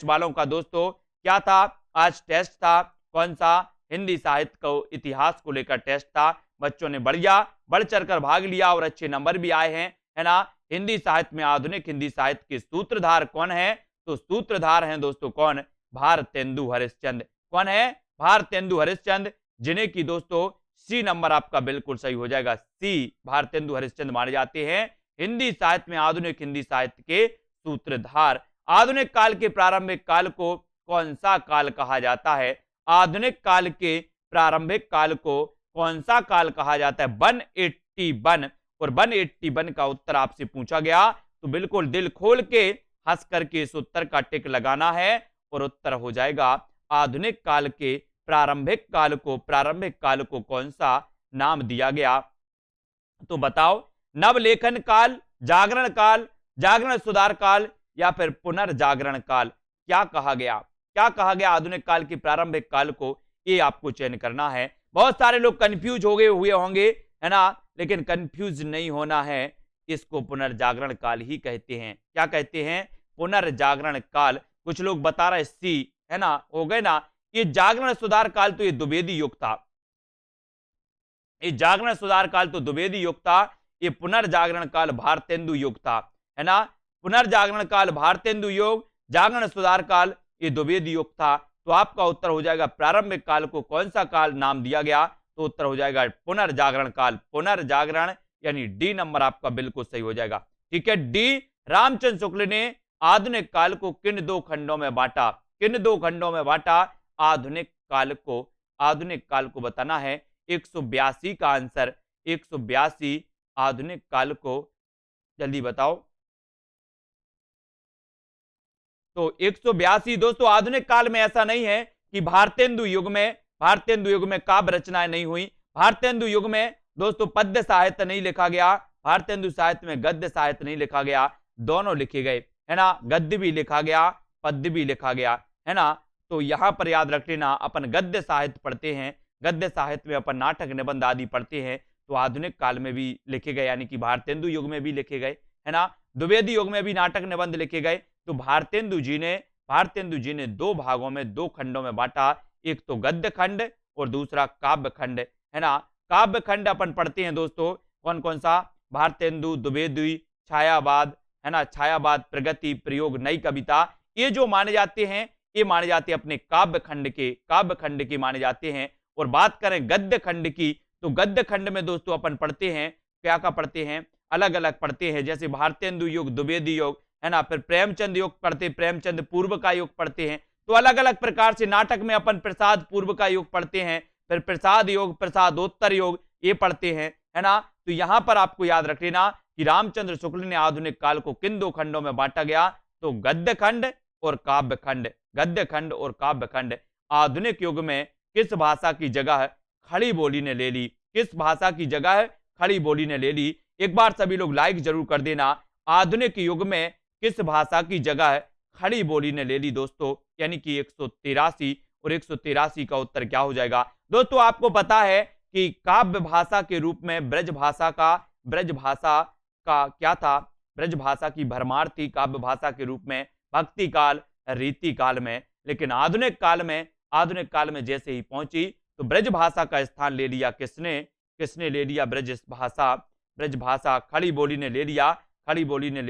वालों का दोस्तों क्या था? आज टेस्ट था। कौन सा? हिंदी साहित्य को इतिहास को लेकर टेस्ट था। बच्चों ने बढ़ चढ़कर भाग लिया और अच्छे नंबर भी आए हैं, है ना। हिंदी साहित्य में आधुनिक हिंदी साहित्य के सूत्रधार कौन है? तो सूत्रधार हैं दोस्तों कौन? भारतेंदु हरिश्चंद्र। कौन है? भारतेंदु हरिश्चंद्र, जिन्हें की दोस्तों सी नंबर आपका बिल्कुल सही हो जाएगा। सी, भारतेंदु हरिश्चंद्र माने जाते हैं हिंदी साहित्य में आधुनिक हिंदी साहित्य के सूत्रधार। आधुनिक काल के प्रारंभिक काल को कौन सा काल कहा जाता है? आधुनिक काल के प्रारंभिक काल को कौन सा काल कहा जाता है? 181। और 181 का उत्तर आपसे पूछा गया तो बिल्कुल दिल खोल के हंस करके इस उत्तर का टिक लगाना है और उत्तर हो जाएगा आधुनिक काल के प्रारंभिक काल को कौन सा नाम दिया गया? तो बताओ, नवलेखन काल, जागरण काल, जागरण सुधार काल या फिर पुनर्जागरण काल। क्या कहा गया? क्या कहा गया आधुनिक काल के प्रारंभिक काल को? ये आपको चयन करना है। बहुत सारे लोग कंफ्यूज हुए होंगे, है ना, लेकिन कंफ्यूज नहीं होना है। इसको पुनर्जागरण काल ही कहते हैं। क्या कहते हैं? पुनर्जागरण काल। कुछ लोग बता रहे सी, है ना, हो गए ना। ये जागरण सुधार काल तो ये द्विवेदी युग था। ये जागरण सुधार काल तो द्विवेदी युग था। ये पुनर्जागरण काल भारतेंदु युग था, है ना। पुनर्जागरण काल भारतेंदु युग, जागरण सुधार काल ये द्विवेदी युग था। तो आपका उत्तर हो जाएगा प्रारंभिक काल को कौन सा काल नाम दिया गया? तो उत्तर हो जाएगा पुनर्जागरण काल। पुनर्जागरण यानी डी नंबर आपका बिल्कुल सही हो जाएगा। ठीक है, डी। रामचंद्र शुक्ल ने आधुनिक काल को किन 2 खंडों में बांटा? किन 2 खंडों में बांटा आधुनिक काल को बताना है। 182 का आंसर, 182 आधुनिक काल को जल्दी बताओ। तो 182 दोस्तों। आधुनिक काल में ऐसा नहीं है कि भारतेंदु युग में काव्य रचनाएं नहीं हुई। भारतेंदु युग में दोस्तों पद्य साहित्य नहीं लिखा गया। भारतेंदु साहित्य में गद्य साहित्य नहीं लिखा गया, दोनों लिखे गए, है ना। गद्य भी लिखा गया, पद्य भी लिखा गया, है ना। तो यहां पर याद रख लेना, अपन गद्य साहित्य पढ़ते हैं, गद्य साहित्य में अपन नाटक निबंध आदि पढ़ते हैं, तो आधुनिक काल में भी लिखे गए, यानी कि भारतेंदु युग में भी लिखे गए, है ना। द्विवेदी युग में भी नाटक निबंध लिखे गए। तो भारतेंदु जी ने 2 भागों में 2 खंडों में बांटा। एक तो गद्य खंड और दूसरा काव्य खंड, है ना। काव्य खंड अपन पढ़ते हैं दोस्तों कौन कौन सा? भारतेंदु, द्विवेदी, छायावाद, है ना, छायावाद, प्रगति, प्रयोग, नई कविता। ये जो माने जाते हैं, ये माने जाते हैं अपने काव्य खंड के माने जाते हैं। और बात करें गद्य खंड की, तो गद्य खंड में दोस्तों अपन पढ़ते हैं, क्या पढ़ते हैं? अलग अलग पढ़ते हैं, जैसे भारतेंदु युग, द्विवेदी युग, है ना, फिर प्रेमचंद युग पढ़ते, प्रेमचंद पूर्व का युग पढ़ते हैं। तो अलग अलग प्रकार से नाटक में अपन प्रसाद पूर्व का युग पढ़ते हैं, फिर प्रसाद योग, प्रसादोत्तर योग ये पढ़ते हैं, है ना। तो यहां पर आपको याद रख लेना कि रामचंद्र शुक्ल ने आधुनिक काल को किन 2 खंडों में बांटा गया? तो गद्य खंड और काव्य खंड। गद्य खंड और काव्य खंड। आधुनिक युग में किस भाषा की जगह खड़ी बोली ने ले ली? किस भाषा की जगह खड़ी बोली ने ले ली? एक बार सभी लोग लाइक जरूर कर देना। आधुनिक युग में किस भाषा की जगह खड़ी बोली ने ले ली दोस्तों, यानी कि 183, और 183 का उत्तर क्या हो जाएगा दोस्तों। आपको पता है कि काव्य भाषा के रूप में ब्रज भाषा का क्या था, ब्रज भाषा की भरमार थी काव्य भाषा के रूप में भक्ति काल रीति काल में, लेकिन आधुनिक काल में जैसे ही पहुंची तो ब्रज भाषा का स्थान ले लिया किसने ले लिया, ब्रज भाषा खड़ी बोली ने ले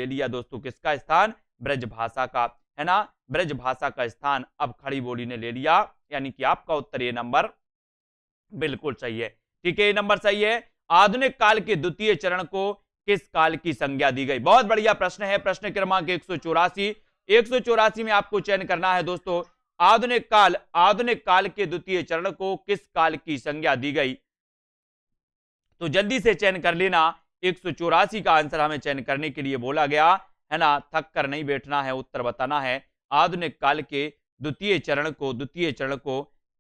लिया दोस्तों किसका स्थान, ब्रज भाषा का, है ना, ब्रज भाषा का स्थान अब खड़ी बोली ने ले लिया, यानी कि आपका उत्तर ये नंबर बिल्कुल सही है। ठीक है, ये नंबर सही है। आधुनिक काल के द्वितीय चरण को किस काल की संज्ञा दी गई, बहुत बढ़िया प्रश्न है। प्रश्न क्रमांक 184 में आपको चयन करना है दोस्तों, आधुनिक काल के द्वितीय चरण को किस काल की संज्ञा दी गई, तो जल्दी से चयन कर लेना। 184 का आंसर हमें चयन करने के लिए बोला गया है ना, थक कर नहीं बैठना है, उत्तर बताना है। आधुनिक काल के द्वितीय चरण को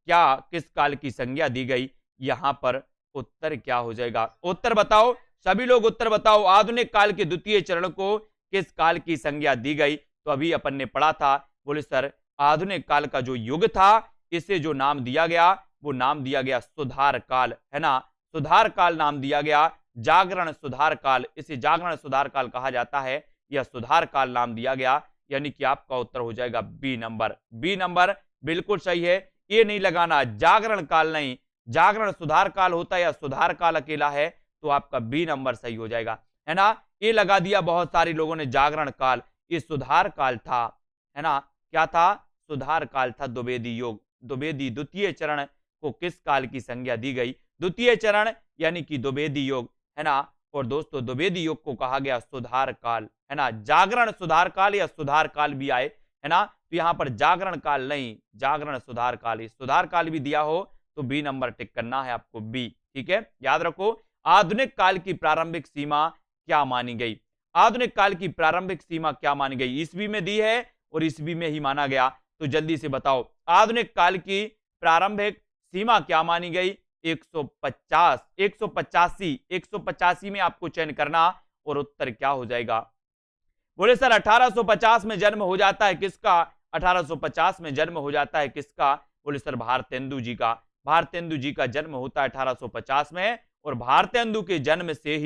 क्या किस काल की संज्ञा दी गई, यहां पर उत्तर क्या हो जाएगा, उत्तर बताओ सभी लोग, उत्तर बताओ। आधुनिक काल के द्वितीय चरण को किस काल की संज्ञा दी गई, तो अभी अपन ने पढ़ा था, बोले सर आधुनिक काल का जो युग था इसे जो नाम दिया गया वो नाम दिया गया सुधार काल, है ना, सुधार काल नाम दिया गया, जागरण सुधार काल, इसे जागरण सुधार काल कहा जाता है, यह सुधार काल नाम दिया गया, यानी कि आपका उत्तर हो जाएगा बी नंबर बिल्कुल सही है। ये नहीं लगाना जागरण काल नहीं, जागरण सुधार काल होता है या सुधार काल अकेला है, तो आपका बी नंबर सही हो जाएगा, है ना। ये लगा दिया बहुत सारे लोगों ने जागरण काल, ये सुधार काल था, है ना, क्या था, सुधार काल था। द्विवेदी द्वितीय चरण को किस काल की संज्ञा दी गई, द्वितीय चरण यानी कि द्विवेदी योग, है ना, और दोस्तों द्विवेदी योग को कहा गया सुधार काल, है ना, जागरण सुधार काल या सुधार काल भी आए, है ना, तो यहां पर जागरण काल नहीं, जागरण सुधार काल, ही सुधार काल भी दिया हो तो बी नंबर टिक करना है आपको, बी, ठीक है। याद रखो आधुनिक काल की प्रारंभिक सीमा क्या मानी गई, आधुनिक काल की प्रारंभिक सीमा क्या मानी गई, ईस्वी में दी है और ईस्वी में ही माना गया, तो जल्दी से बताओ आधुनिक काल की प्रारंभिक सीमा क्या मानी गई, 185 में आपको चयन करना, और उत्तर क्या हो जाएगा, बोले सर 1850 में जन्म हो जाता है किसका, 1850 में जन्म हो जाता है किसका, बोले सर भारतेंदु जी का, भारतेंदु जी का जन्म होता है 1850 में, और भारतेंदु के जन्म से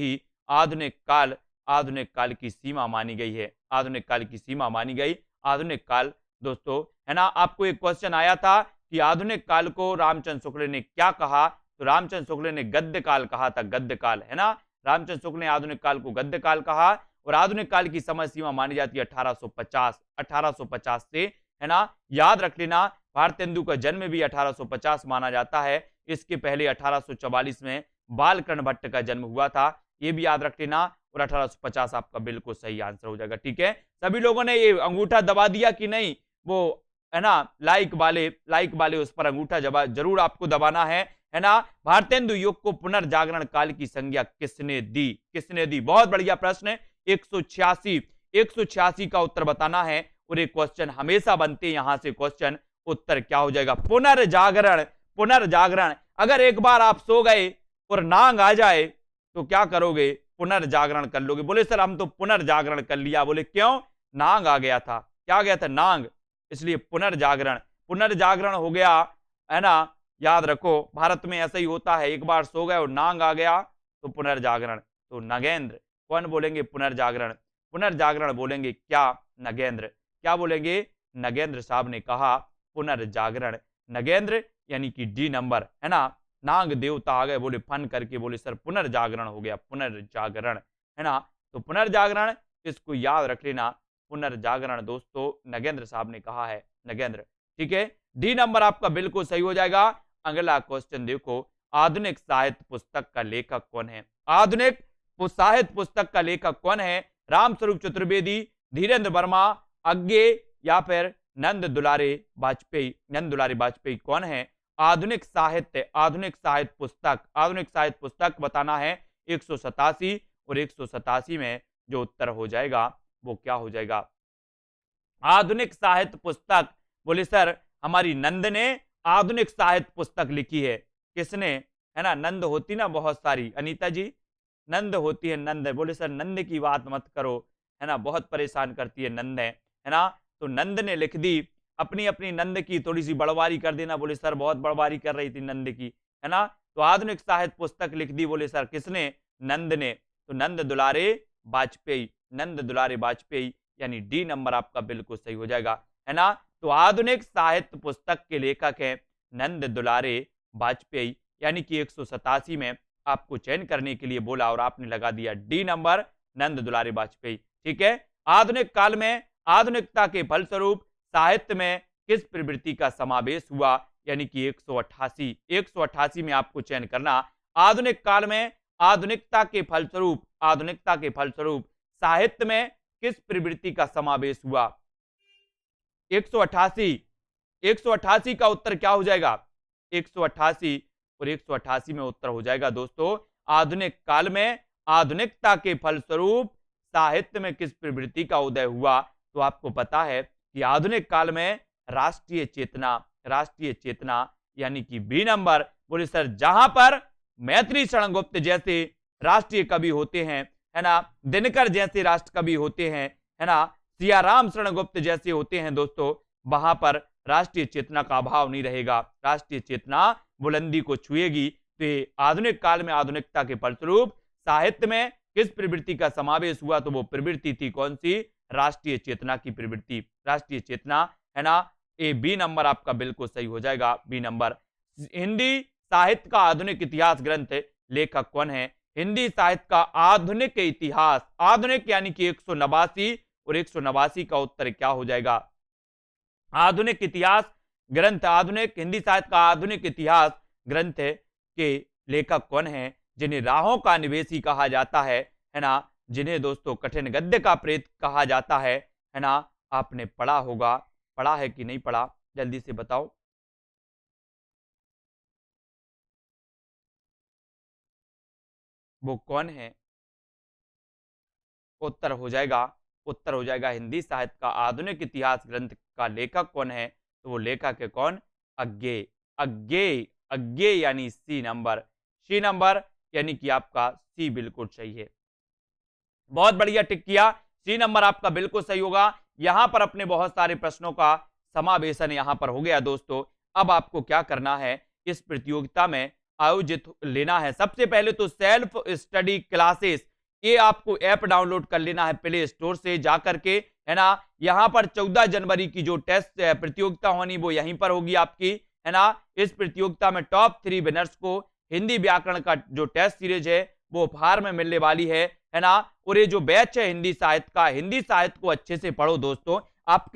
ही आधुनिक काल की सीमा मानी गई है, आधुनिक काल की सीमा मानी गई। आधुनिक काल दोस्तों, है ना, आपको एक क्वेश्चन आया था कि आधुनिक काल को रामचंद्र शुक्ल ने क्या कहा, तो रामचंद्र शुक्ल ने गद्य काल कहा था, गद्य काल, है ना, रामचंद्र शुक्ल ने आधुनिक काल को गद्य काल कहा, और आधुनिक काल की समय सीमा मानी जाती है 1850 से, है ना, याद रख लेना। भारतेंदु का जन्म भी 1850 माना जाता है, इसके पहले 1844 में बालकृष्ण भट्ट का जन्म हुआ था, ये भी याद रख लेना, और 1850 आपका बिल्कुल सही आंसर हो जाएगा, ठीक है। सभी लोगों ने ये अंगूठा दबा दिया कि नहीं, वो है ना, लाइक वाले उस पर अंगूठा जरूर आपको दबाना है ना। भारतेंदु युग को पुनर्जागरण काल की संज्ञा किसने दी, बहुत बढ़िया प्रश्न। 186 का उत्तर बताना है, और एक क्वेश्चन हमेशा बनते हैं यहां से क्वेश्चन, उत्तर क्या हो जाएगा, पुनर्जागरण। अगर एक बार आप सो गए और नांग आ जाए तो क्या करोगे, पुनर्जागरण कर लोगे, बोले सर हम तो पुनर्जागरण कर लिया, बोले क्यों, नांग आ गया था, क्या आ गया था, नांग, इसलिए पुनर्जागरण हो गया, है ना। याद रखो भारत में ऐसा ही होता है, एक बार सो गए और नांग आ गया तो पुनर्जागरण, तो नगेंद्र, कौन बोलेंगे पुनर्जागरण बोलेंगे क्या, नगेंद्र, क्या बोलेंगे, नगेंद्र साहब ने कहा पुनर्जागरण, नगेंद्र यानी कि डी नंबर, है ना। नाग देवता आ गए, बोले फन करके, बोले सर पुनर्जागरण हो गया, पुनर्जागरण, है ना, तो पुनर्जागरण, इसको याद रख लेना, पुनर्जागरण दोस्तों नगेंद्र साहब ने कहा है, नगेंद्र, ठीक है, डी नंबर आपका बिल्कुल सही हो जाएगा। अगला क्वेश्चन देखो, आधुनिक साहित्य पुस्तक का लेखक कौन है, आधुनिक साहित्य पुस्तक का लेखक कौन है, रामस्वरूप चतुर्वेदी, धीरेन्द्र वर्मा, अज्ञे, या फिर नंद दुलारे वाजपेयी कौन है। आधुनिक साहित्य पुस्तक बताना है 187, और 187 में जो उत्तर हो जाएगा वो क्या हो जाएगा, आधुनिक साहित्य पुस्तक, बोले सर हमारी नंद ने आधुनिक साहित्य पुस्तक लिखी है, किसने, है ना, नंद होती ना बहुत सारी, अनीता जी नंद होती है, नंद, बोले सर नंद की बात मत करो, है ना, बहुत परेशान करती है नंद है ना। तो नंद ने लिख दी अपनी अपनी नंद की थोड़ी सी बड़वारी कर देना। बोले सर बहुत बड़वारी कर रही थी नंद की, है ना। तो आधुनिक साहित्य पुस्तक लिख दी। बोले सर किसने? नंद ने। तो नंद दुलारे वाजपेयी, नंद दुलारे वाजपेयी, यानी डी नंबर आपका बिल्कुल सही हो जाएगा, है ना। तो आधुनिक साहित्य पुस्तक के लेखक हैं नंद दुलारे वाजपेयी, यानी कि 187 में आपको चयन करने के लिए बोला और आपने लगा दिया डी नंबर, नंद दुलारे वाजपेयी। ठीक है। आधुनिक काल में आधुनिकता के फलस्वरूप साहित्य में किस प्रवृत्ति का समावेश हुआ? यानी कि 188 में आपको चयन करना। आधुनिक काल में आधुनिकता के फलस्वरूप साहित्य में किस प्रवृत्ति का समावेश हुआ? 188 का उत्तर क्या हो जाएगा? 188 और 188 में उत्तर हो जाएगा दोस्तों, आधुनिक काल में आधुनिकता के फलस्वरूप साहित्य में किस प्रवृत्ति का उदय हुआ? तो आपको पता है कि आधुनिक काल में राष्ट्रीय चेतना यानी कि बी नंबर। बोले सर जहां पर मैत्री शरण गुप्त जैसे राष्ट्रीय कवि होते हैं, है ना, दिनकर जैसे राष्ट्र कवि होते हैं, है ना, सियाराम शरण गुप्त जैसे होते हैं दोस्तों, वहां पर राष्ट्रीय चेतना का अभाव नहीं रहेगा, राष्ट्रीय चेतना बुलंदी को छुएगी। तो आधुनिक काल में आधुनिकता के फलस्वरूप साहित्य में किस प्रवृत्ति का समावेश हुआ? तो वो प्रवृत्ति थी कौन सी? राष्ट्रीय चेतना की प्रवृत्ति, राष्ट्रीय चेतना, है ना। ए बी नंबर आपका बिल्कुल सही हो जाएगा, बी नंबर। हिंदी साहित्य का आधुनिक इतिहास ग्रंथ लेखक कौन है? हिंदी साहित्य का आधुनिक इतिहास, आधुनिक यानी कि 189 और 189 का उत्तर क्या हो जाएगा? आधुनिक इतिहास ग्रंथ, आधुनिक हिंदी साहित्य का आधुनिक इतिहास ग्रंथ के लेखक कौन है? जिन्हें राहों का निवेशी कहा जाता है ना, जिन्हें दोस्तों कठिन गद्य का प्रेत कहा जाता है ना। आपने पढ़ा होगा, पढ़ा है कि नहीं पढ़ा? जल्दी से बताओ। वो कौन है? उत्तर हो जाएगा हिंदी साहित्य का आधुनिक इतिहास ग्रंथ का लेखक कौन है? तो वो लेखक है कौन? अज्ञे यानी सी नंबर, यानी कि आपका सी बिल्कुल सही है। बहुत बढ़िया टिक किया, सी नंबर आपका बिल्कुल सही होगा। यहां पर अपने बहुत सारे प्रश्नों का समावेशन यहां पर हो गया दोस्तों। अब आपको क्या करना है, इस प्रतियोगिता में आयोजित लेना है। सबसे पहले तो सेल्फ स्टडी क्लासेस, ये आपको ऐप डाउनलोड कर लेना है प्ले स्टोर से जाकर के, है ना। यहां पर 14 जनवरी की जो टेस्ट प्रतियोगिता होनी वो यहीं पर होगी आपकी, है ना। इस प्रतियोगिता में टॉप 3 विनर्स को हिंदी व्याकरण का जो टेस्ट सीरीज है वो उपहार में मिलने वाली है ना। और ये जो बैच है हिंदी साहित्य का, हिंदी साहित्य को अच्छे से पढ़ो दोस्तों। आप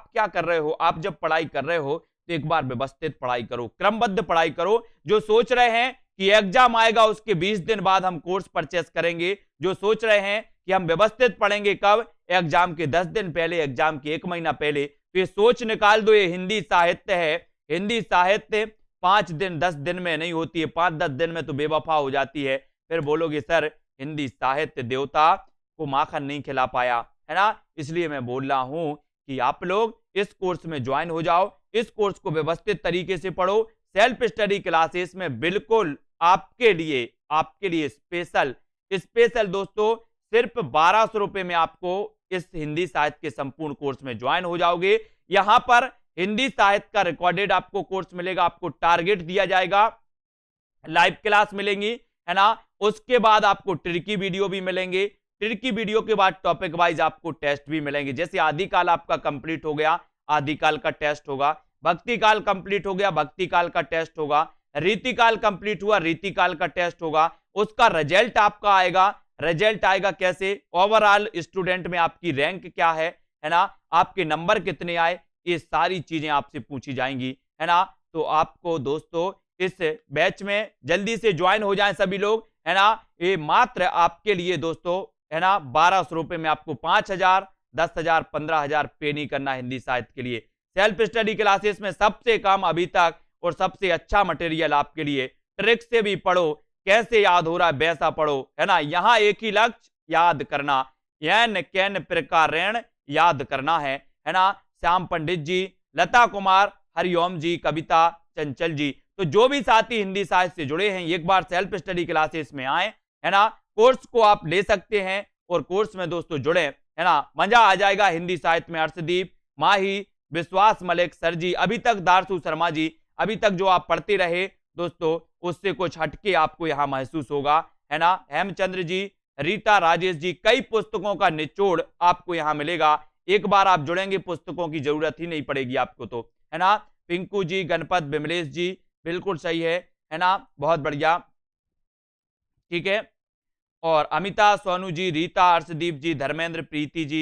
क्या कर रहे हो? आप जब पढ़ाई कर रहे हो तो एक बार व्यवस्थित पढ़ाई करो, क्रमबद्ध पढ़ाई करो। जो सोच रहे हैं कि एग्जाम आएगा उसके 20 दिन बाद हम कोर्स परचेस करेंगे, जो सोच रहे हैं कि हम व्यवस्थित पढ़ेंगे कब? एग्जाम के 10 दिन पहले, एग्जाम के 1 महीना पहले, तो ये सोच निकाल दो। ये हिंदी साहित्य है, हिंदी साहित्य 5 दिन 10 दिन में नहीं होती है, 5-10 दिन में तो बेवफा हो जाती है। फिर बोलोगे सर हिंदी साहित्य देवता को माखन नहीं खिला पाया, है ना। इसलिए मैं बोल रहा हूं कि आप लोग इस कोर्स में ज्वाइन हो जाओ, इस कोर्स को व्यवस्थित तरीके से पढ़ो। सेल्फ स्टडी क्लासेस में बिल्कुल आपके लिए स्पेशल दोस्तों सिर्फ 1200 रुपए में आपको इस हिंदी साहित्य के संपूर्ण कोर्स में ज्वाइन हो जाओगे। यहां पर हिंदी साहित्य का रिकॉर्डेड आपको कोर्स मिलेगा, आपको टारगेट दिया जाएगा, लाइव क्लास मिलेंगी, है ना। उसके बाद आपको ट्रिकी वीडियो भी मिलेंगे, ट्रिकी वीडियो के बाद टॉपिक वाइज आपको टेस्ट भी मिलेंगे। जैसे आदिकाल आपका कंप्लीट हो गया, आदिकाल का टेस्ट होगा, भक्तिकाल कंप्लीट हो गया, भक्तिकाल का टेस्ट होगा, रीतिकाल कंप्लीट हुआ, रीतिकाल का टेस्ट होगा, उसका रिजल्ट आपका आएगा। रिजल्ट आएगा कैसे? ओवरऑल स्टूडेंट में आपकी रैंक क्या है ना, आपके नंबर कितने आए, ये सारी चीजें आपसे पूछी जाएंगी, है ना। तो आपको दोस्तों इस बैच में जल्दी से ज्वाइन हो जाएं सभी लोग, है ना। ये मात्र आपके लिए दोस्तों, है ना, 1200 रुपए में आपको 5000, 10,000, 15,000 पे नहीं करना हिंदी साहित्य के लिए। सेल्फ स्टडी क्लासेस में सबसे कम अभी तक और सबसे अच्छा मटेरियल आपके लिए। ट्रिक से भी पढ़ो, कैसे याद हो रहा है वैसा पढ़ो, है ना। यहां एक ही लक्ष्य, याद करना, यन कैन प्रकारेण याद करना है ना। श्याम पंडित जी, लता कुमार, हरिओम जी, कविता चंचल जी, तो जो भी साथी हिंदी साहित्य से जुड़े हैं एक बार सेल्फ स्टडी क्लासेस में आए, है ना। कोर्स को आप ले सकते हैं और कोर्स में दोस्तों जुड़े, है ना, मजा आ जाएगा हिंदी साहित्य में। अर्शदीप, माही, विश्वास मलिक सर जी, अभी तक दारसू शर्मा जी, अभी तक जो आप पढ़ते रहे दोस्तों उससे कुछ हटके आपको यहाँ महसूस होगा, है ना। हेमचंद्र जी, रीता राजेश जी, कई पुस्तकों का निचोड़ आपको यहाँ मिलेगा। एक बार आप जुड़ेंगे पुस्तकों की जरूरत ही नहीं पड़ेगी आपको तो, है ना। पिंकू जी, गणपत विमलेश जी, बिल्कुल सही है ना, बहुत बढ़िया, ठीक है। और अमिता, सोनू जी, रीता, अर्शदीप जी, धर्मेंद्र, प्रीति जी,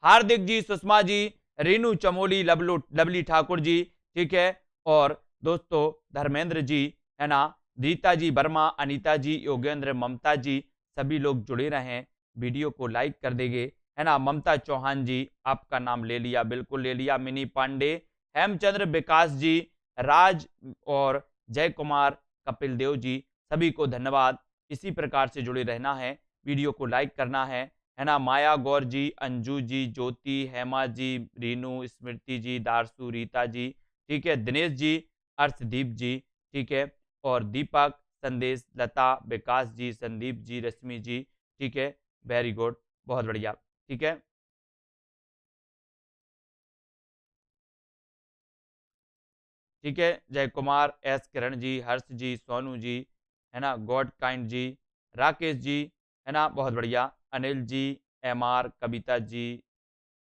हार्दिक जी, सुषमा जी, रेनू चमोली, लवली ठाकुर जी, ठीक है। और दोस्तों धर्मेंद्र जी, है ना, रीता जी वर्मा, अनीता जी, योगेंद्र, ममता जी, सभी लोग जुड़े रहें, वीडियो को लाइक कर देंगे, है ना। ममता चौहान जी, आपका नाम ले लिया, बिल्कुल ले लिया। मिनी पांडे, हेमचंद्र, विकास जी, राज और जय कुमार, कपिल देव जी, सभी को धन्यवाद। इसी प्रकार से जुड़े रहना है, वीडियो को लाइक करना है ना। माया गौर जी, अंजू जी, ज्योति, हेमा जी, रीनू, स्मृति जी, दारसू, रीता जी, ठीक है, दिनेश जी, अर्शदीप जी, ठीक है, और दीपक, संदेश, लता, विकास जी, संदीप जी, रश्मि जी, ठीक है, वेरी गुड, बहुत बढ़िया, ठीक है। ठीक है, जय कुमार, एस किरण जी, हर्ष जी, सोनू जी, है ना, गॉड काइंड जी, राकेश जी, है ना, बहुत बढ़िया, अनिल जी, एम आर, कविता जी,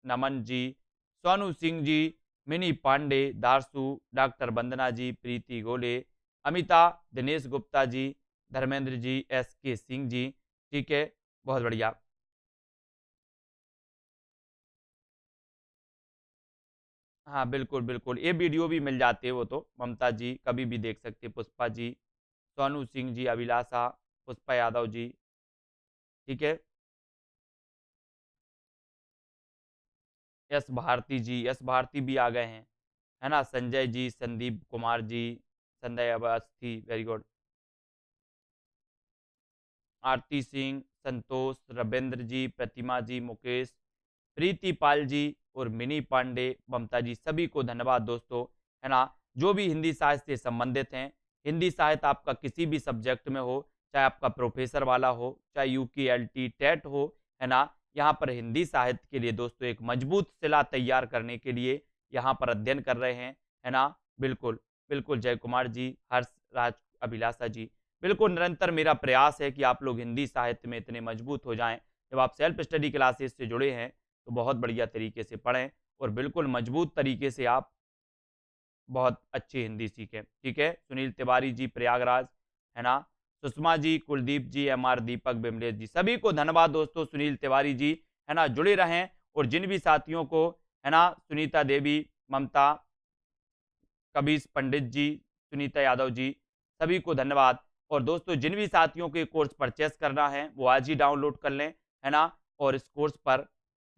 नमन जी, सोनू सिंह जी, मिनी पांडे, दारसू, डॉक्टर वंदना जी, प्रीति गोले, अमिता, दिनेश गुप्ता जी, धर्मेंद्र जी, एस के सिंह जी, ठीक है, बहुत बढ़िया। हाँ बिल्कुल बिल्कुल, ये वीडियो भी मिल जाते हैं वो तो, ममता जी कभी भी देख सकते, पुष्पा जी, सोनू सिंह जी, अभिलाषा, पुष्पा यादव जी, ठीक है। यश भारती जी, यश भारती भी आ गए हैं, है ना। Sanjay ji, Sandeep Kumar ji, Sanjay Awasthi, very good. आरती सिंह, संतोष, रविंद्र जी, प्रतिमा जी, मुकेश, प्रीति पाल जी और मिनी पांडे, ममता जी, सभी को धन्यवाद दोस्तों, है ना। जो भी हिंदी साहित्य से संबंधित हैं, हिंदी साहित्य आपका किसी भी सब्जेक्ट में हो, चाहे आपका प्रोफेसर वाला हो, चाहे यूकेएलटी टेट हो, है ना, यहाँ पर हिंदी साहित्य के लिए दोस्तों एक मजबूत शिला तैयार करने के लिए यहाँ पर अध्ययन कर रहे हैं, है ना। बिल्कुल बिल्कुल, जय कुमार जी, हर्ष राज, अभिलाषा जी, बिल्कुल निरंतर मेरा प्रयास है कि आप लोग हिंदी साहित्य में इतने मजबूत हो जाएं। जब आप सेल्फ स्टडी क्लासेस से जुड़े हैं तो बहुत बढ़िया तरीके से पढ़ें और बिल्कुल मजबूत तरीके से आप बहुत अच्छी हिंदी सीखें, ठीक है। सुनील तिवारी जी, प्रयागराज, है ना। सुषमा जी, कुलदीप जी, एम आर, दीपक, बिमलेश जी, सभी को धन्यवाद दोस्तों। सुनील तिवारी जी, है ना, जुड़े रहें। और जिन भी साथियों को, है ना, सुनीता देवी, ममता, कबीर पंडित जी, सुनीता यादव जी, सभी को धन्यवाद। और दोस्तों जिन भी साथियों को कोर्स परचेस करना है वो आज ही डाउनलोड कर लें, है ना। और इस कोर्स पर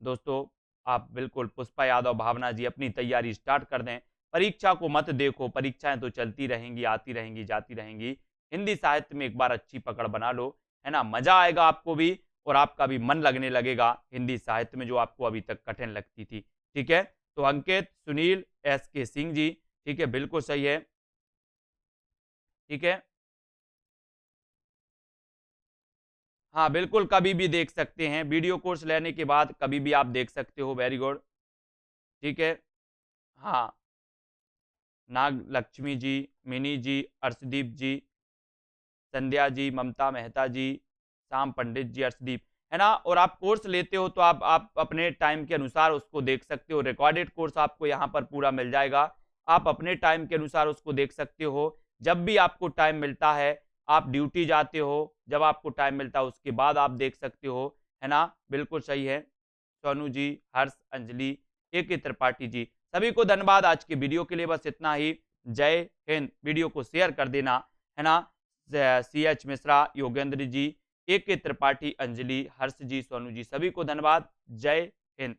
दोस्तों आप बिल्कुल, पुष्पा यादव, भावना जी, अपनी तैयारी स्टार्ट कर दें। परीक्षा को मत देखो, परीक्षाएं तो चलती रहेंगी, आती रहेंगी, जाती रहेंगी। हिंदी साहित्य में एक बार अच्छी पकड़ बना लो, है ना, मजा आएगा आपको भी और आपका भी मन लगने लगेगा हिंदी साहित्य में जो आपको अभी तक कठिन लगती थी, ठीक है। तो अंकित, सुनील, एस के सिंह जी, ठीक है, बिल्कुल सही है, ठीक है। हाँ बिल्कुल, कभी भी देख सकते हैं, वीडियो कोर्स लेने के बाद कभी भी आप देख सकते हो, वेरी गुड, ठीक है। हाँ, नाग लक्ष्मी जी, मिनी जी, अर्शदीप जी, संध्या जी, ममता मेहता जी, श्याम पंडित जी, अर्शदीप, है ना। और आप कोर्स लेते हो तो आप अपने टाइम के अनुसार उसको देख सकते हो, रिकॉर्डेड कोर्स आपको यहाँ पर पूरा मिल जाएगा, आप अपने टाइम के अनुसार उसको देख सकते हो। जब भी आपको टाइम मिलता है, आप ड्यूटी जाते हो, जब आपको टाइम मिलता है उसके बाद आप देख सकते हो, है ना, बिल्कुल सही है। सोनू जी, हर्ष, अंजलि, ए के त्रिपाठी जी, सभी को धन्यवाद। आज के वीडियो के लिए बस इतना ही। जय हिंद। वीडियो को शेयर कर देना, है ना। सी एच मिश्रा, योगेंद्र जी, ए के त्रिपाठी, अंजलि, हर्ष जी, सोनू जी, सभी को धन्यवाद। जय हिंद।